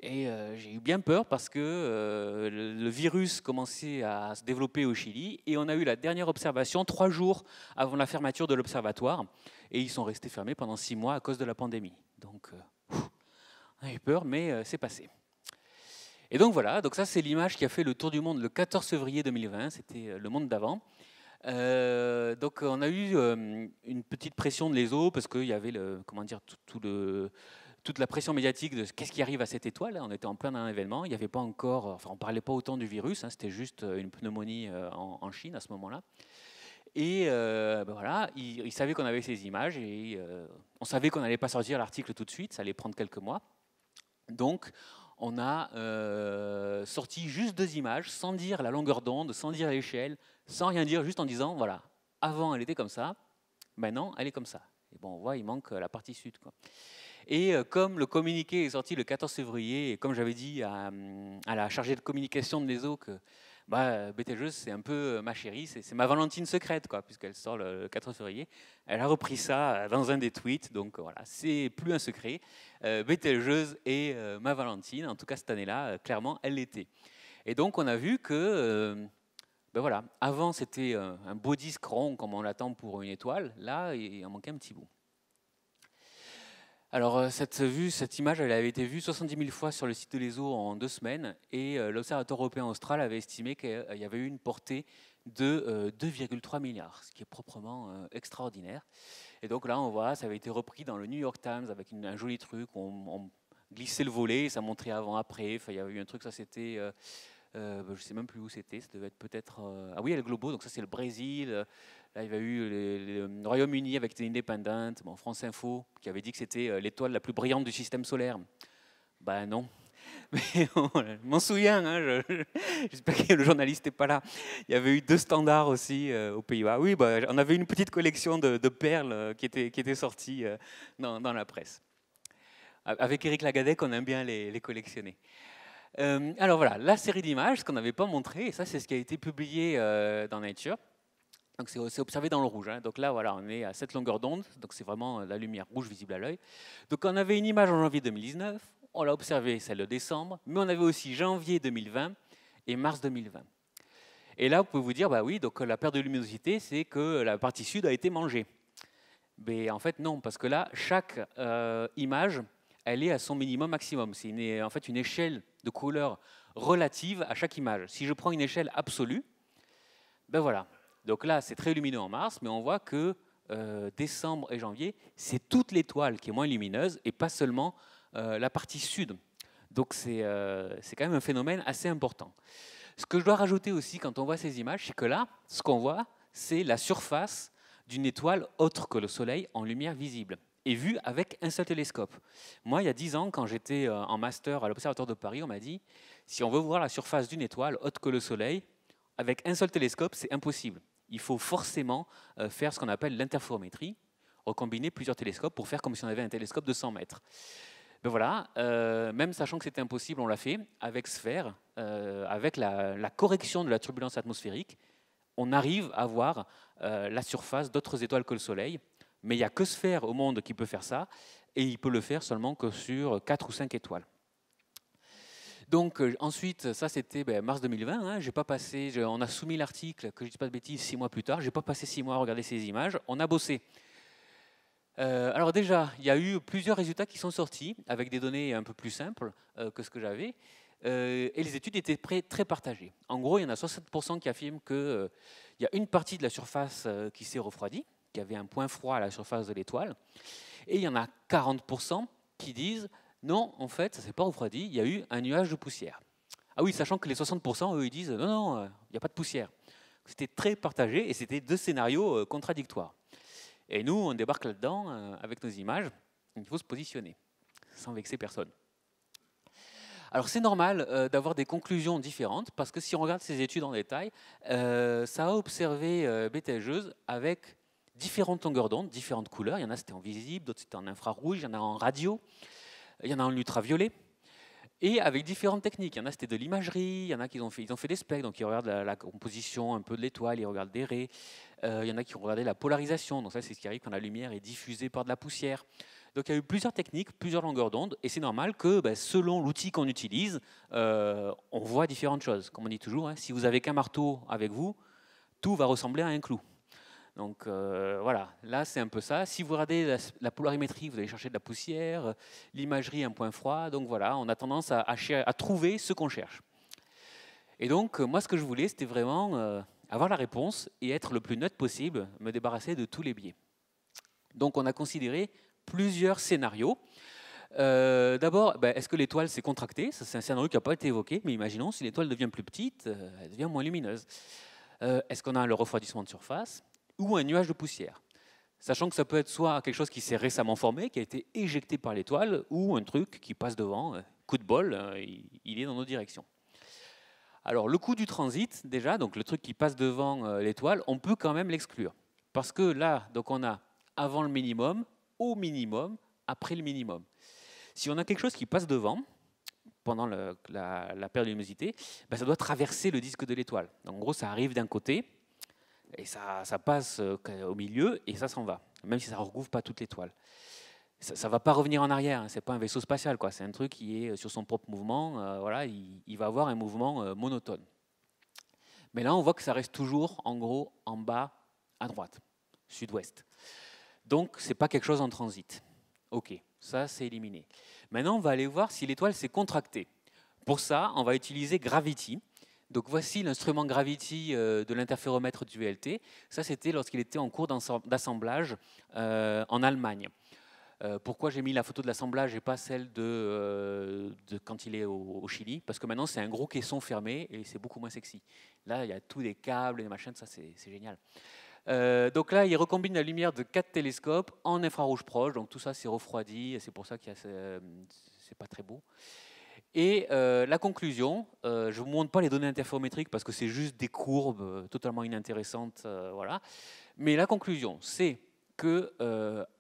Et j'ai eu bien peur parce que le virus commençait à se développer au Chili, et on a eu la dernière observation 3 jours avant la fermeture de l'observatoire, et ils sont restés fermés pendant 6 mois à cause de la pandémie. Donc on a eu peur, mais c'est passé. Et donc voilà, donc ça c'est l'image qui a fait le tour du monde le 14 février 2020, c'était le monde d'avant. Donc on a eu une petite pression de l'ESO parce qu'il y avait toute la pression médiatique de qu'est-ce qui arrive à cette étoile. On était en plein d'un événement, il n'y avait pas encore, enfin on ne parlait pas autant du virus, c'était juste une pneumonie en Chine à ce moment-là. Et voilà, ils savaient qu'on avait ces images, et on savait qu'on n'allait pas sortir l'article tout de suite, ça allait prendre quelques mois. Donc on a sorti juste 2 images, sans dire la longueur d'onde, sans dire l'échelle, sans rien dire, juste en disant, voilà, avant elle était comme ça, maintenant elle est comme ça. Et bon, on voit, il manque la partie sud, quoi. Et comme le communiqué est sorti le 14 février, et comme j'avais dit à la chargée de communication de l'ESO que Betelgeuse, c'est un peu ma chérie, c'est ma Valentine secrète, quoi, puisqu'elle sort le 14 février. Elle a repris ça dans un des tweets, donc voilà, c'est plus un secret. Betelgeuse est ma Valentine, en tout cas cette année-là, clairement, elle l'était. Et donc on a vu que, voilà, avant c'était un beau disque rond comme on l'attend pour une étoile, là il en manquait un petit bout. Alors cette image, elle avait été vue 70 000 fois sur le site de l'ESO en 2 semaines, et l'Observatoire européen austral avait estimé qu'il y avait eu une portée de 2,3 milliards, ce qui est proprement extraordinaire. Et donc là, on voit, ça avait été repris dans le New York Times avec un joli truc, on glissait le volet, ça montrait avant-après, enfin, il y avait eu un truc, ça c'était... je ne sais même plus où c'était, ça devait être peut-être... ah oui, El Globo, donc ça c'est le Brésil. Là, il y a eu le Royaume-Uni avec The Independent, France Info, qui avait dit que c'était l'étoile la plus brillante du système solaire. Ben non. Mais je m'en souviens, j'espère que le journaliste n'est pas là. Il y avait eu 2 standards aussi aux Pays-Bas. Oui, on avait une petite collection de perles qui était sortie dans la presse. Avec Éric Lagadec, on aime bien les collectionner. Alors voilà, la série d'images, ce qu'on n'avait pas montré, et ça c'est ce qui a été publié dans Nature. Donc c'est observé dans le rouge. Donc là, voilà, on est à cette longueur d'onde, donc c'est vraiment la lumière rouge visible à l'œil. Donc on avait une image en janvier 2019, on l'a observée celle de décembre, mais on avait aussi janvier 2020 et mars 2020. Et là, vous pouvez vous dire, bah oui, donc la perte de luminosité, c'est que la partie sud a été mangée. Mais en fait, non, parce que là, chaque image, elle est à son minimum maximum. C'est en fait une échelle de couleur relative à chaque image. Si je prends une échelle absolue, ben voilà. Donc là, c'est très lumineux en mars, mais on voit que décembre et janvier, c'est toute l'étoile qui est moins lumineuse et pas seulement la partie sud. Donc c'est quand même un phénomène assez important. Ce que je dois rajouter aussi quand on voit ces images, c'est que là, ce qu'on voit, c'est la surface d'une étoile autre que le Soleil en lumière visible, et vue avec un seul télescope. Moi, il y a 10 ans, quand j'étais en master à l'Observatoire de Paris, on m'a dit, si on veut voir la surface d'une étoile autre que le Soleil, avec un seul télescope, c'est impossible. Il faut forcément faire ce qu'on appelle l'interférométrie, recombiner plusieurs télescopes pour faire comme si on avait un télescope de 100 mètres. Ben voilà, même sachant que c'était impossible, on l'a fait avec SPHERE, avec la correction de la turbulence atmosphérique. On arrive à voir la surface d'autres étoiles que le Soleil, mais il n'y a que SPHERE au monde qui peut faire ça, et il peut le faire seulement que sur 4 ou 5 étoiles. Donc ensuite, ça c'était mars 2020, j'ai pas passé, on a soumis l'article, que je ne dis pas de bêtises, 6 mois plus tard, je n'ai pas passé 6 mois à regarder ces images, on a bossé. Alors déjà, il y a eu plusieurs résultats qui sont sortis, avec des données un peu plus simples que ce que j'avais, et les études étaient très partagées. En gros, il y en a 60% qui affirment qu'il y a une partie de la surface qui s'est refroidie, qui avait un point froid à la surface de l'étoile, et il y en a 40% qui disent non, en fait, ça ne s'est pas refroidi, il y a eu un nuage de poussière. Ah oui, sachant que les 60%, eux, ils disent non, il n'y a pas de poussière. C'était très partagé et c'était 2 scénarios contradictoires. Et nous, on débarque là-dedans avec nos images Il faut se positionner, sans vexer personne. Alors c'est normal d'avoir des conclusions différentes, parce que si on regarde ces études en détail, ça a observé Betelgeuse avec différentes longueurs d'onde, différentes couleurs. Il y en a c'était en visible, d'autres c'était en infrarouge, il y en a en radio, il y en a en ultraviolet. Et avec différentes techniques. Il y en a, c'était de l'imagerie, il y en a qui ont fait des spectres, donc ils regardent la composition un peu de l'étoile, ils regardent des raies. Il y en a qui ont regardé la polarisation, donc ça c'est ce qui arrive quand la lumière est diffusée par de la poussière. Donc il y a eu plusieurs techniques, plusieurs longueurs d'onde, et c'est normal que selon l'outil qu'on utilise, on voit différentes choses. Comme on dit toujours, hein, si vous avez qu'un marteau avec vous, tout va ressembler à un clou. Donc voilà, là c'est un peu ça. Si vous regardez la polarimétrie, vous allez chercher de la poussière, l'imagerie un point froid. Donc voilà, on a tendance à trouver ce qu'on cherche. Et donc moi ce que je voulais, c'était vraiment avoir la réponse et être le plus neutre possible, me débarrasser de tous les biais. Donc on a considéré plusieurs scénarios. D'abord, est-ce que l'étoile s'est contractée? C'est un scénario qui n'a pas été évoqué, mais imaginons si l'étoile devient plus petite, elle devient moins lumineuse. Est-ce qu'on a le refroidissement de surface ou un nuage de poussière, sachant que ça peut être soit quelque chose qui s'est récemment formé, qui a été éjecté par l'étoile, ou un truc qui passe devant, coup de bol, il est dans nos directions. Alors le coup du transit, déjà, donc le truc qui passe devant l'étoile, on peut quand même l'exclure, parce que là, donc on a avant le minimum, au minimum, après le minimum. Si on a quelque chose qui passe devant, pendant la période de luminosité, ça doit traverser le disque de l'étoile. En gros, ça arrive d'un côté, et ça passe au milieu et ça s'en va, même si ça ne recouvre pas toute l'étoile. Ça ne va pas revenir en arrière, hein, ce n'est pas un vaisseau spatial, c'est un truc qui est sur son propre mouvement, voilà, il va avoir un mouvement monotone. Mais là, on voit que ça reste toujours, en gros, en bas à droite, sud-ouest. Donc, ce n'est pas quelque chose en transit. Ok, ça c'est éliminé. Maintenant, on va aller voir si l'étoile s'est contractée. Pour ça, on va utiliser Gravity. Donc voici l'instrument Gravity de l'interféromètre du VLT. Ça, c'était lorsqu'il était en cours d'assemblage en Allemagne. Pourquoi j'ai mis la photo de l'assemblage et pas celle de quand il est au Chili? Parce que maintenant, c'est un gros caisson fermé et c'est beaucoup moins sexy. Là, il y a tous les câbles et les machins, ça c'est génial. Donc là, il recombine la lumière de 4 télescopes en infrarouge proche. Donc tout ça, c'est refroidi. C'est pour ça que c'est pas très beau. Et la conclusion, je ne vous montre pas les données interférométriques parce que c'est juste des courbes totalement inintéressantes. Voilà. Mais la conclusion, c'est que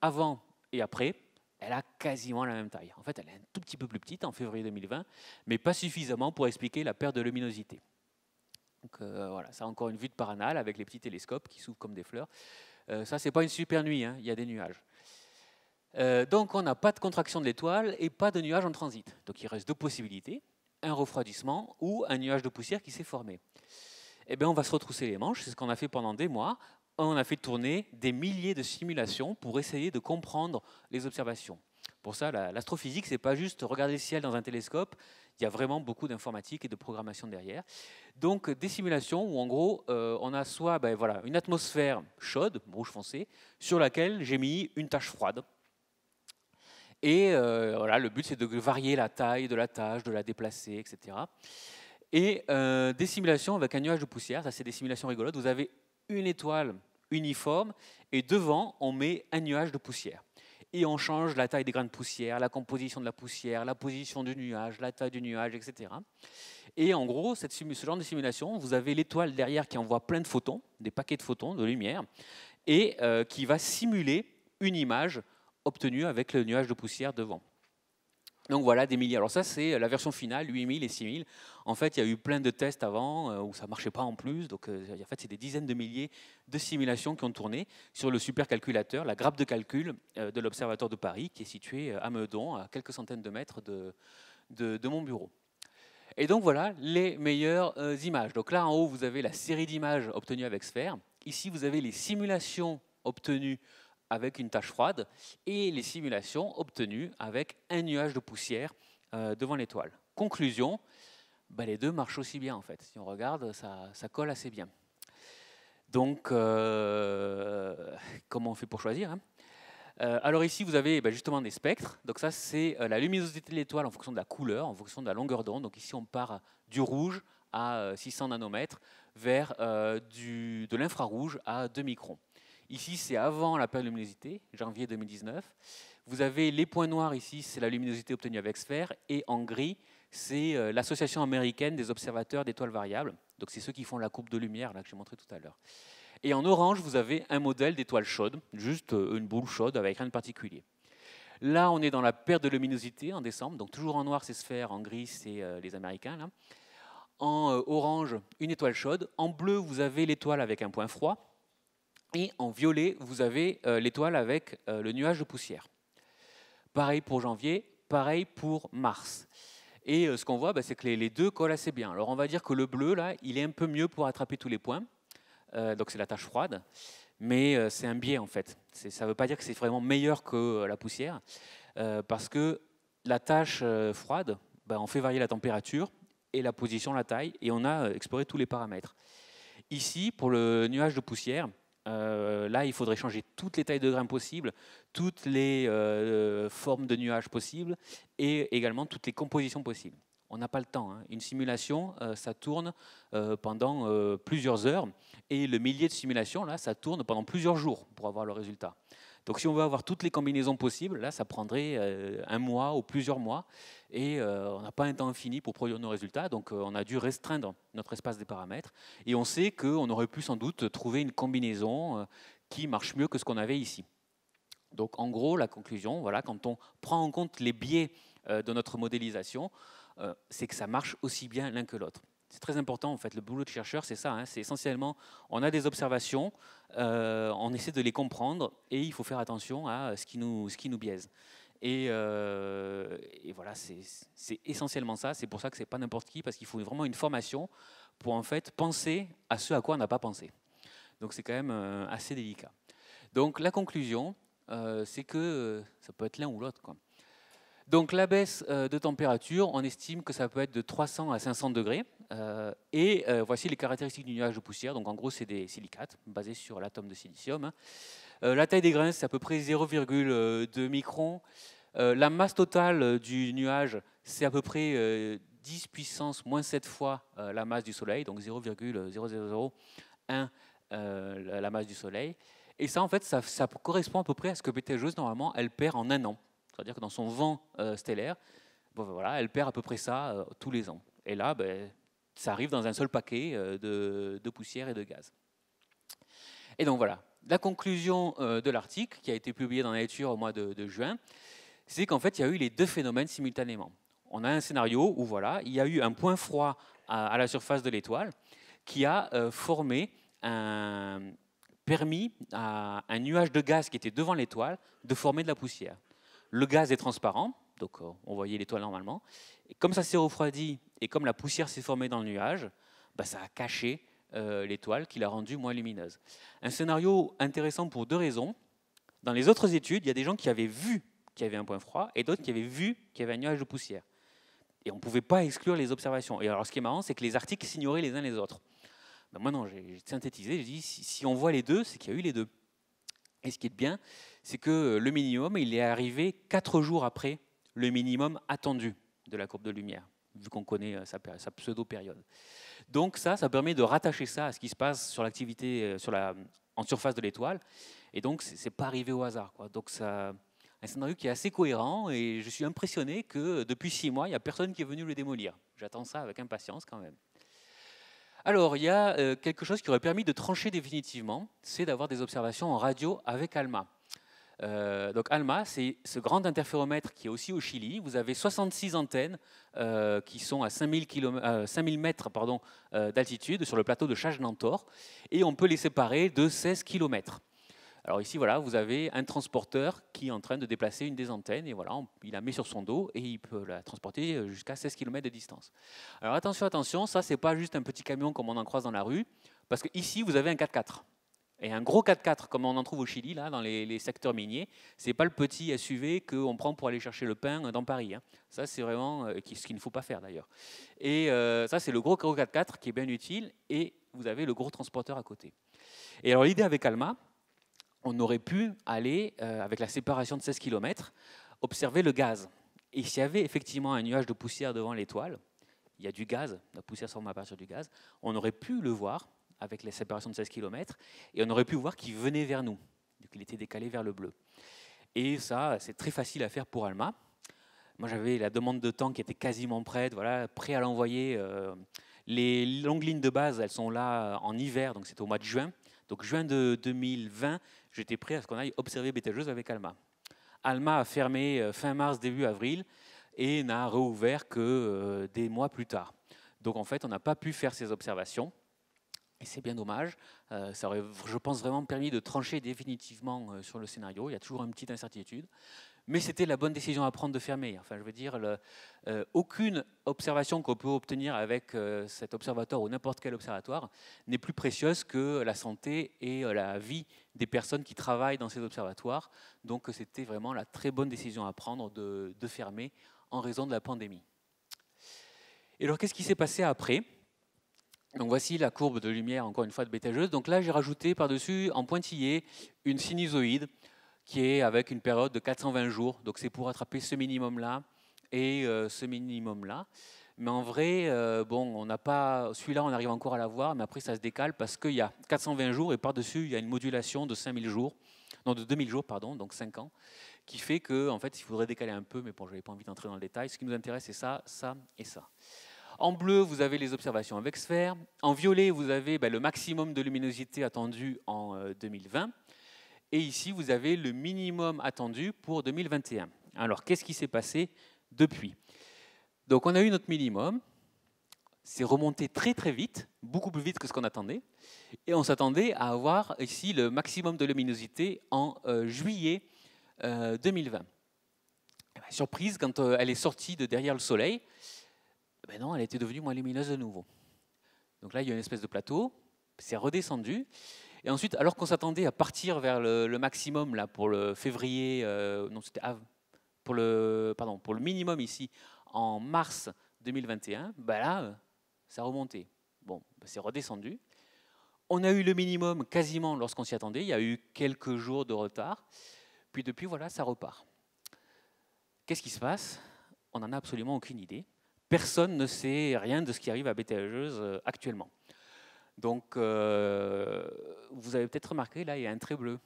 avant et après, elle a quasiment la même taille. En fait, elle est un tout petit peu plus petite en février 2020, mais pas suffisamment pour expliquer la perte de luminosité. Donc voilà, ça a encore une vue de Paranal avec les petits télescopes qui s'ouvrent comme des fleurs. Ça, c'est pas une super nuit, hein, il y a des nuages. Donc on n'a pas de contraction de l'étoile et pas de nuage en transit. Donc il reste deux possibilités, un refroidissement ou un nuage de poussière qui s'est formé. Eh bien on va se retrousser les manches, c'est ce qu'on a fait pendant des mois. On a fait tourner des milliers de simulations pour essayer de comprendre les observations. Pour ça, l'astrophysique, ce n'est pas juste regarder le ciel dans un télescope, il y a vraiment beaucoup d'informatique et de programmation derrière. Donc des simulations où en gros on a soit voilà, une atmosphère chaude, rouge foncé, sur laquelle j'ai mis une tache froide. Et voilà, le but, c'est de varier la taille de la tache, de la déplacer, etc. Et des simulations avec un nuage de poussière, ça c'est des simulations rigolotes. Vous avez une étoile uniforme et devant, on met un nuage de poussière. Et on change la taille des grains de poussière, la composition de la poussière, la position du nuage, la taille du nuage, etc. Et en gros, ce genre de simulation, vous avez l'étoile derrière qui envoie plein de photons, des paquets de photons, de lumière, et qui va simuler une image obtenu avec le nuage de poussière devant. Donc voilà, des milliers. Alors ça, c'est la version finale, 8000 et 6000. En fait, il y a eu plein de tests avant où ça ne marchait pas en plus. Donc en fait, c'est des dizaines de milliers de simulations qui ont tourné sur le supercalculateur, la grappe de calcul de l'Observatoire de Paris, qui est situé à Meudon, à quelques centaines de mètres de mon bureau. Et donc voilà les meilleures images. Donc là, en haut, vous avez la série d'images obtenues avec Sphère. Ici, vous avez les simulations obtenues avec une tache froide, et les simulations obtenues avec un nuage de poussière devant l'étoile. Conclusion, les deux marchent aussi bien en fait. Si on regarde, ça colle assez bien. Donc, comment on fait pour choisir, hein? Alors ici, vous avez justement des spectres. Donc ça, c'est la luminosité de l'étoile en fonction de la couleur, en fonction de la longueur d'onde. Donc ici, on part du rouge à 600 nanomètres vers de l'infrarouge à 2 microns. Ici, c'est avant la période de luminosité, janvier 2019. Vous avez les points noirs ici, c'est la luminosité obtenue avec sphère, et en gris, c'est l'Association américaine des observateurs d'étoiles variables. Donc c'est ceux qui font la courbe de lumière là, que j'ai montré tout à l'heure. Et en orange, vous avez un modèle d'étoile chaude, juste une boule chaude avec rien de particulier. Là, on est dans la perte de luminosité en décembre, donc toujours en noir, c'est sphère, en gris, c'est les Américains. Là. En orange, une étoile chaude. En bleu, vous avez l'étoile avec un point froid. Et en violet, vous avez l'étoile avec le nuage de poussière. Pareil pour janvier, pareil pour mars. Et ce qu'on voit, c'est que les deux collent assez bien. Alors on va dire que le bleu, là, il est un peu mieux pour attraper tous les points. Donc c'est la tache froide. Mais c'est un biais en fait. Ça ne veut pas dire que c'est vraiment meilleur que la poussière, parce que la tache froide, on fait varier la température et la position, la taille, et on a exploré tous les paramètres. Ici, pour le nuage de poussière, là, il faudrait changer toutes les tailles de grains possibles, toutes les formes de nuages possibles, et également toutes les compositions possibles. On n'a pas le temps. Hein. Une simulation, ça tourne pendant plusieurs heures. Et le millier de simulations, là, ça tourne pendant plusieurs jours pour avoir le résultat. Donc si on veut avoir toutes les combinaisons possibles, là, ça prendrait un mois ou plusieurs mois. Et on n'a pas un temps infini pour produire nos résultats. Donc on a dû restreindre notre espace des paramètres. Et on sait qu'on aurait pu sans doute trouver une combinaison qui marche mieux que ce qu'on avait ici. Donc en gros, la conclusion, voilà, quand on prend en compte les biais de notre modélisation, c'est que ça marche aussi bien l'un que l'autre. C'est très important, en fait, le boulot de chercheur, c'est ça, hein, c'est essentiellement, on a des observations, on essaie de les comprendre, et il faut faire attention à ce qui nous biaise. Et voilà, c'est essentiellement ça, c'est pour ça que c'est pas n'importe qui, parce qu'il faut vraiment une formation pour en fait penser à ce à quoi on n'a pas pensé. Donc c'est quand même assez délicat. Donc la conclusion, c'est que ça peut être l'un ou l'autre, quoi. Donc la baisse de température, on estime que ça peut être de 300 à 500 degrés. Voici les caractéristiques du nuage de poussière. Donc en gros, c'est des silicates basés sur l'atome de silicium. La taille des grains, c'est à peu près 0,2 microns. La masse totale du nuage, c'est à peu près 10 puissance moins 7 fois la masse du Soleil, donc 0,0001 la masse du Soleil. Et ça, en fait, ça correspond à peu près à ce que Betelgeuse, normalement, elle perd en un an. C'est-à-dire que dans son vent stellaire, voilà, elle perd à peu près ça tous les ans. Et là, ça arrive dans un seul paquet de poussière et de gaz. Et donc voilà, la conclusion de l'article, qui a été publié dans la Nature au mois de juin, c'est qu'en fait, il y a eu les deux phénomènes simultanément. On a un scénario où voilà, il y a eu un point froid à la surface de l'étoile qui a permis à un nuage de gaz qui était devant l'étoile de former de la poussière. Le gaz est transparent, donc on voyait l'étoile normalement. Et comme ça s'est refroidi et comme la poussière s'est formée dans le nuage, ça a caché l'étoile qui l'a rendue moins lumineuse. Un scénario intéressant pour deux raisons. Dans les autres études, il y a des gens qui avaient vu qu'il y avait un point froid et d'autres qui avaient vu qu'il y avait un nuage de poussière. Et on ne pouvait pas exclure les observations. Et alors ce qui est marrant, c'est que les articles s'ignoraient les uns les autres. Moi non, j'ai synthétisé, j'ai dit si on voit les deux, c'est qu'il y a eu les deux. Et ce qui est bien, c'est que le minimum, il est arrivé 4 jours après le minimum attendu de la courbe de lumière, vu qu'on connaît sa pseudo-période. Donc ça permet de rattacher ça à ce qui se passe sur l'activité en surface de l'étoile. Et donc, ce n'est pas arrivé au hasard, quoi. Donc, un scénario qui est assez cohérent, et je suis impressionné que depuis 6 mois, il n'y a personne qui est venu le démolir. J'attends ça avec impatience quand même. Alors, il y a quelque chose qui aurait permis de trancher définitivement, c'est d'avoir des observations en radio avec ALMA. Donc ALMA, c'est ce grand interféromètre qui est aussi au Chili. Vous avez 66 antennes qui sont à 5000 mètres d'altitude sur le plateau de Chajnantor, et on peut les séparer de 16 km. Alors ici, voilà, vous avez un transporteur qui est en train de déplacer une des antennes, et voilà, il la met sur son dos et il peut la transporter jusqu'à 16 km de distance. Alors attention, ça c'est pas juste un petit camion comme on en croise dans la rue, parce qu'ici vous avez un 4x4. Et un gros 4x4 comme on en trouve au Chili, là, dans les secteurs miniers, c'est pas le petit SUV qu'on prend pour aller chercher le pain dans Paris. Hein. Ça c'est vraiment ce qu'il ne faut pas faire d'ailleurs. Et ça c'est le gros 4x4 qui est bien utile, et vous avez le gros transporteur à côté. Et alors l'idée avec ALMA, on aurait pu aller, avec la séparation de 16 km, observer le gaz. Et s'il y avait effectivement un nuage de poussière devant l'étoile, il y a du gaz, la poussière se forme à partir du gaz, on aurait pu le voir avec la séparation de 16 km, et on aurait pu voir qu'il venait vers nous, donc il était décalé vers le bleu. Et ça, c'est très facile à faire pour ALMA. Moi, j'avais la demande de temps qui était quasiment prête, voilà, prêt à l'envoyer. Les longues lignes de base, elles sont là en hiver, donc c'était au mois de juin. Donc juin de 2020, j'étais prêt à ce qu'on aille observer Betelgeuse avec ALMA. ALMA a fermé fin mars, début avril, et n'a réouvert que des mois plus tard. Donc en fait, on n'a pas pu faire ces observations. Et c'est bien dommage. Ça aurait, je pense, vraiment permis de trancher définitivement sur le scénario. Il y a toujours une petite incertitude. Mais c'était la bonne décision à prendre de fermer. Enfin, je veux dire, aucune observation qu'on peut obtenir avec cet observatoire ou n'importe quel observatoire n'est plus précieuse que la santé et la vie des personnes qui travaillent dans ces observatoires. Donc c'était vraiment la très bonne décision à prendre de fermer en raison de la pandémie. Et alors, qu'est-ce qui s'est passé après ? Donc voici la courbe de lumière, encore une fois, de Betelgeuse. Donc là, j'ai rajouté par-dessus, en pointillé, une sinusoïde qui est avec une période de 420 jours. Donc c'est pour attraper ce minimum-là et ce minimum-là. Mais en vrai, bon, on n'a pas, celui-là, on arrive encore à l'avoir, mais après, ça se décale parce qu'il y a 420 jours et par-dessus, il y a une modulation de 5000 jours, non, de 2000 jours, pardon, donc 5 ans, qui fait que, en fait, il faudrait décaler un peu, mais bon, je n'avais pas envie d'entrer dans le détail. Ce qui nous intéresse, c'est ça, ça et ça. En bleu, vous avez les observations avec sphère. En violet, vous avez le maximum de luminosité attendu en 2020. Et ici, vous avez le minimum attendu pour 2021. Alors, qu'est-ce qui s'est passé depuis ? Donc, on a eu notre minimum. C'est remonté très très vite, beaucoup plus vite que ce qu'on attendait. Et on s'attendait à avoir ici le maximum de luminosité en juillet 2020. Surprise, quand elle est sortie de derrière le soleil, ben non, elle était devenue moins lumineuse de nouveau. Donc là, il y a une espèce de plateau, c'est redescendu. Et ensuite, alors qu'on s'attendait à partir vers le maximum là, pour le février, non, c'était pour le minimum ici, en mars 2021, ben là, ça a remonté. Bon, ben c'est redescendu. On a eu le minimum quasiment lorsqu'on s'y attendait. Il y a eu quelques jours de retard. Puis depuis, voilà, ça repart. Qu'est-ce qui se passe ? On n'en a absolument aucune idée. Personne ne sait rien de ce qui arrive à Betelgeuse actuellement. Donc, vous avez peut-être remarqué, là, il y a un trait bleu.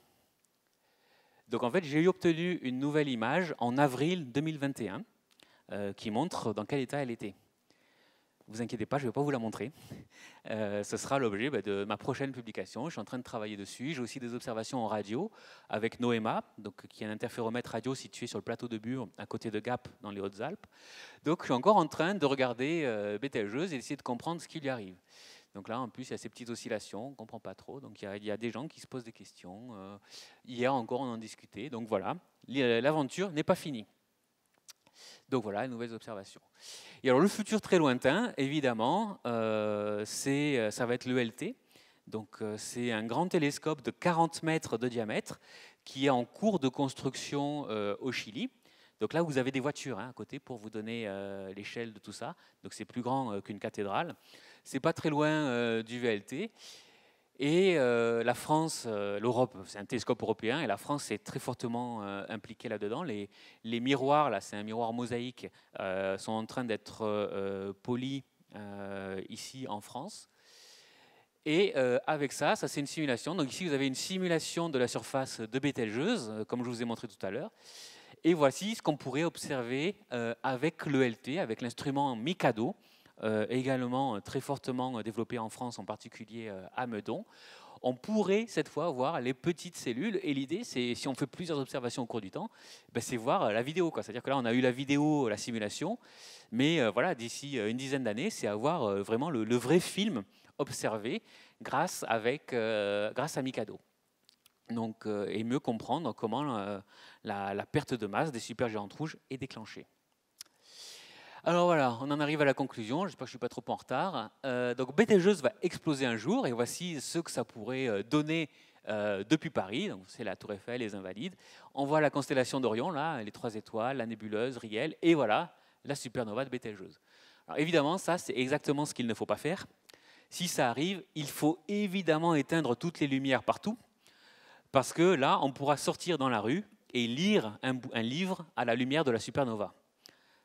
Donc, en fait, j'ai obtenu une nouvelle image en avril 2021 qui montre dans quel état elle était. Ne vous inquiétez pas, je ne vais pas vous la montrer. Ce sera l'objet de ma prochaine publication. Je suis en train de travailler dessus. J'ai aussi des observations en radio avec NOEMA, donc, qui est un interféromètre radio situé sur le plateau de Bure, à côté de Gap, dans les Hautes-Alpes. Donc, je suis encore en train de regarder Betelgeuse et d'essayer de comprendre ce qui lui arrive. Donc là, en plus, il y a ces petites oscillations, on ne comprend pas trop. Donc, il y a des gens qui se posent des questions. Hier encore, on en discutait. Donc voilà, l'aventure n'est pas finie. Donc voilà, les nouvelles observations. Et alors le futur très lointain, évidemment, ça va être l'ELT. Donc c'est un grand télescope de 40 mètres de diamètre qui est en cours de construction au Chili. Donc là, vous avez des voitures à côté pour vous donner l'échelle de tout ça. Donc c'est plus grand qu'une cathédrale. C'est pas très loin du VLT. Et la France, l'Europe, c'est un télescope européen, et la France est très fortement impliquée là-dedans. Les miroirs, là, c'est un miroir mosaïque, sont en train d'être polis ici en France. Et avec ça, c'est une simulation. Donc ici, vous avez une simulation de la surface de Betelgeuse, comme je vous ai montré tout à l'heure. Et voici ce qu'on pourrait observer avec l'ELT, avec l'instrument Mikado, également très fortement développé en France, en particulier à Meudon. On pourrait cette fois voir les petites cellules, et l'idée, c'est, si on fait plusieurs observations au cours du temps, ben, c'est voir la vidéo. C'est-à-dire que là, on a eu la vidéo, la simulation, mais voilà, d'ici une dizaine d'années, c'est avoir vraiment le vrai film observé grâce à Mikado. Donc, et mieux comprendre comment la perte de masse des supergéantes rouges est déclenchée. Alors voilà, on en arrive à la conclusion, j'espère que je ne suis pas trop en retard. Donc Betelgeuse va exploser un jour, et voici ce que ça pourrait donner depuis Paris. Donc c'est la Tour Eiffel, les Invalides. On voit la constellation d'Orion, là, les 3 étoiles, la nébuleuse, Riel, et voilà, la supernova de Betelgeuse. Alors évidemment, ça c'est exactement ce qu'il ne faut pas faire. Si ça arrive, il faut évidemment éteindre toutes les lumières partout, parce que là, on pourra sortir dans la rue et lire un livre à la lumière de la supernova.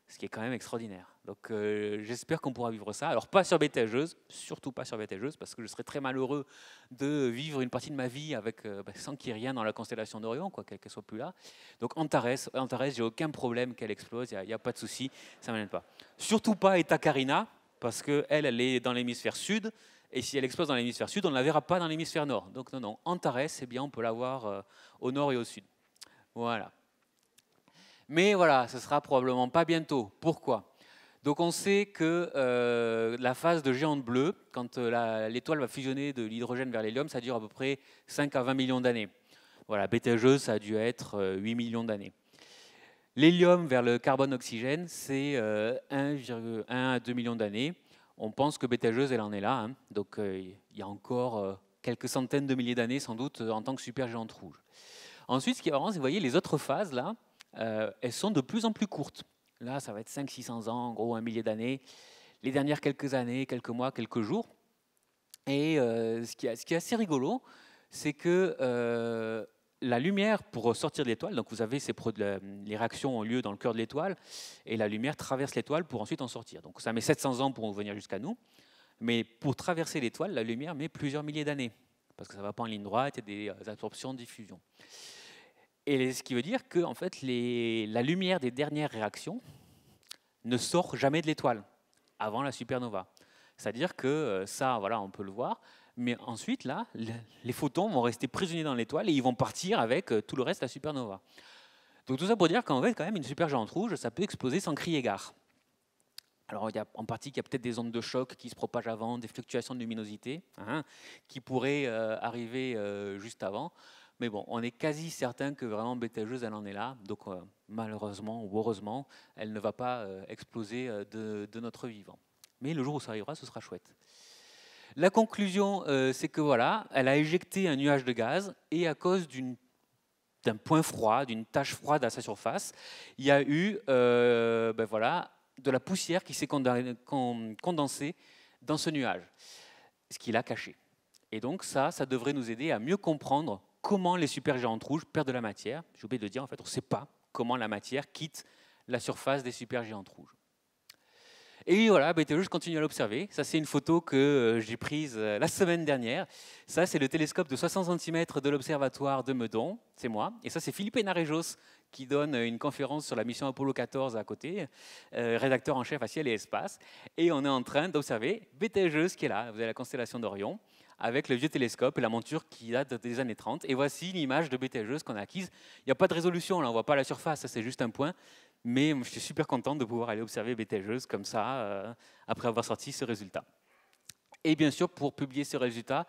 Ce qui est quand même extraordinaire. Donc j'espère qu'on pourra vivre ça. Alors pas sur Betelgeuse, surtout pas sur Betelgeuse, parce que je serais très malheureux de vivre une partie de ma vie avec, sans qu'il y ait rien dans la constellation d'Orion, qu'elle ne soit plus là. Donc Antares, j'ai aucun problème qu'elle explose, il n'y a pas de souci, ça ne m'étonne pas. Surtout pas Eta Carina, parce qu'elle, elle est dans l'hémisphère sud, et si elle explose dans l'hémisphère sud, on ne la verra pas dans l'hémisphère nord. Donc non, Antares, eh bien, on peut la voir au nord et au sud. Voilà. Mais voilà, ce sera probablement pas bientôt. Pourquoi ? Donc on sait que la phase de géante bleue, quand l'étoile va fusionner de l'hydrogène vers l'hélium, ça dure à peu près 5 à 20 millions d'années. Voilà, Betelgeuse, ça a dû être 8 millions d'années. L'hélium vers le carbone-oxygène, c'est 1,1 à 2 millions d'années. On pense que Betelgeuse, elle en est là. Hein. Donc il y a encore quelques centaines de milliers d'années, sans doute, en tant que supergéante rouge. Ensuite, ce qui est marrant, c'est que vous voyez, les autres phases, là, elles sont de plus en plus courtes. Là, ça va être 500-600 ans, en gros, un millier d'années. Les dernières quelques années, quelques mois, quelques jours. Et ce qui est assez rigolo, c'est que la lumière, pour sortir de l'étoile, donc vous avez les réactions ont lieu dans le cœur de l'étoile, et la lumière traverse l'étoile pour ensuite en sortir. Donc ça met 700 ans pour venir jusqu'à nous. Mais pour traverser l'étoile, la lumière met plusieurs milliers d'années, parce que ça ne va pas en ligne droite, il y a des absorptions, diffusions. Et ce qui veut dire que en fait, la lumière des dernières réactions ne sort jamais de l'étoile avant la supernova. C'est-à-dire que ça, voilà, on peut le voir, mais ensuite, là, les photons vont rester prisonniers dans l'étoile et ils vont partir avec tout le reste de la supernova. Donc tout ça pour dire qu'en fait, quand même, une supergéante rouge, ça peut exploser sans crier gare. Alors, en partie, il y a peut-être des ondes de choc qui se propagent avant, des fluctuations de luminosité, hein, qui pourraient arriver juste avant. Mais bon, on est quasi certain que vraiment Betelgeuse, elle en est là. Donc malheureusement ou heureusement, elle ne va pas exploser de notre vivant. Mais le jour où ça arrivera, ce sera chouette. La conclusion, c'est que voilà, elle a éjecté un nuage de gaz et à cause d'un point froid, d'une tache froide à sa surface, il y a eu voilà, de la poussière qui s'est condensée dans ce nuage, ce qui l'a caché. Et donc ça devrait nous aider à mieux comprendre comment les supergéantes rouges perdent de la matière. J'ai oublié de dire, en fait, on ne sait pas comment la matière quitte la surface des supergéantes rouges. Et voilà, Betelgeuse continue à l'observer. Ça, c'est une photo que j'ai prise la semaine dernière. Ça, c'est le télescope de 60 cm de l'observatoire de Meudon, c'est moi. Et ça, c'est Philippe Hénarejos qui donne une conférence sur la mission Apollo 14 à côté, rédacteur en chef à Ciel et Espace. Et on est en train d'observer Betelgeuse qui est là. Vous avez la constellation d'Orion, avec le vieux télescope et la monture qui date des années 30. Et voici l'image de Betelgeuse qu'on a acquise. Il n'y a pas de résolution, là, on ne voit pas la surface, c'est juste un point. Mais je suis super content de pouvoir aller observer Betelgeuse comme ça, après avoir sorti ce résultat. Et bien sûr, pour publier ce résultat,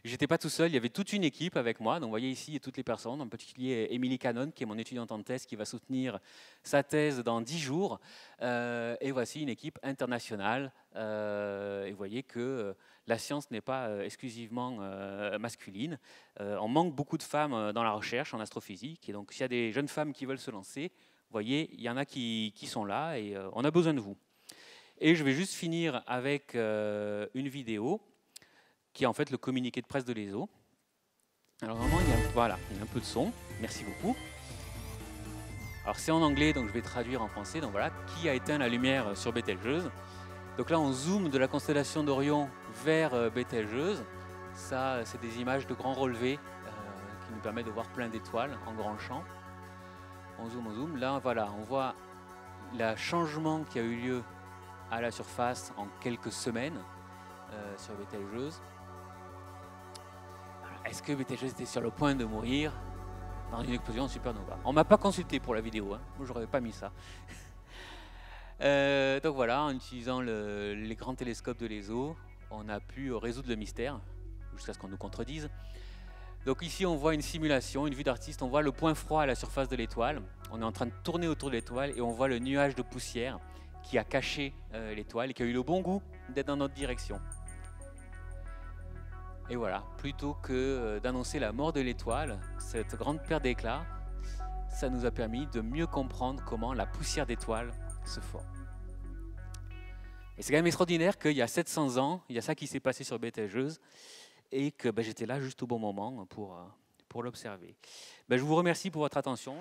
je n'étais pas tout seul, il y avait toute une équipe avec moi. Donc vous voyez ici toutes les personnes, en particulier Émilie Cannon, qui est mon étudiante en thèse, qui va soutenir sa thèse dans 10 jours. Et voici une équipe internationale. Et vous voyez que la science n'est pas exclusivement masculine. On manque beaucoup de femmes dans la recherche en astrophysique. Et donc s'il y a des jeunes femmes qui veulent se lancer, vous voyez, il y en a qui sont là et on a besoin de vous. Et je vais juste finir avec une vidéo qui est en fait le communiqué de presse de l'ESO. Alors vraiment, il y a un peu de son. Merci beaucoup. Alors c'est en anglais, donc je vais traduire en français. Donc voilà, qui a éteint la lumière sur Betelgeuse? Donc là, on zoome de la constellation d'Orion vers Betelgeuse. Ça, c'est des images de grands relevés qui nous permettent de voir plein d'étoiles en grand champ. On zoome. Là, voilà, on voit le changement qui a eu lieu à la surface en quelques semaines sur Betelgeuse. Est-ce que Betelgeuse était sur le point de mourir dans une explosion de supernova? On ne m'a pas consulté pour la vidéo, hein. Moi, je n'aurais pas mis ça. Donc voilà, en utilisant les grands télescopes de l'ESO, on a pu résoudre le mystère, jusqu'à ce qu'on nous contredise. Donc ici, on voit une simulation, une vue d'artiste, on voit le point froid à la surface de l'étoile. On est en train de tourner autour de l'étoile et on voit le nuage de poussière qui a caché l'étoile et qui a eu le bon goût d'être dans notre direction. Et voilà, plutôt que d'annoncer la mort de l'étoile, cette grande perte d'éclat, ça nous a permis de mieux comprendre comment la poussière d'étoile se forme. Et c'est quand même extraordinaire qu'il y a 700 ans, il y a ça qui s'est passé sur Betelgeuse, et que j'étais là juste au bon moment pour l'observer. Je vous remercie pour votre attention.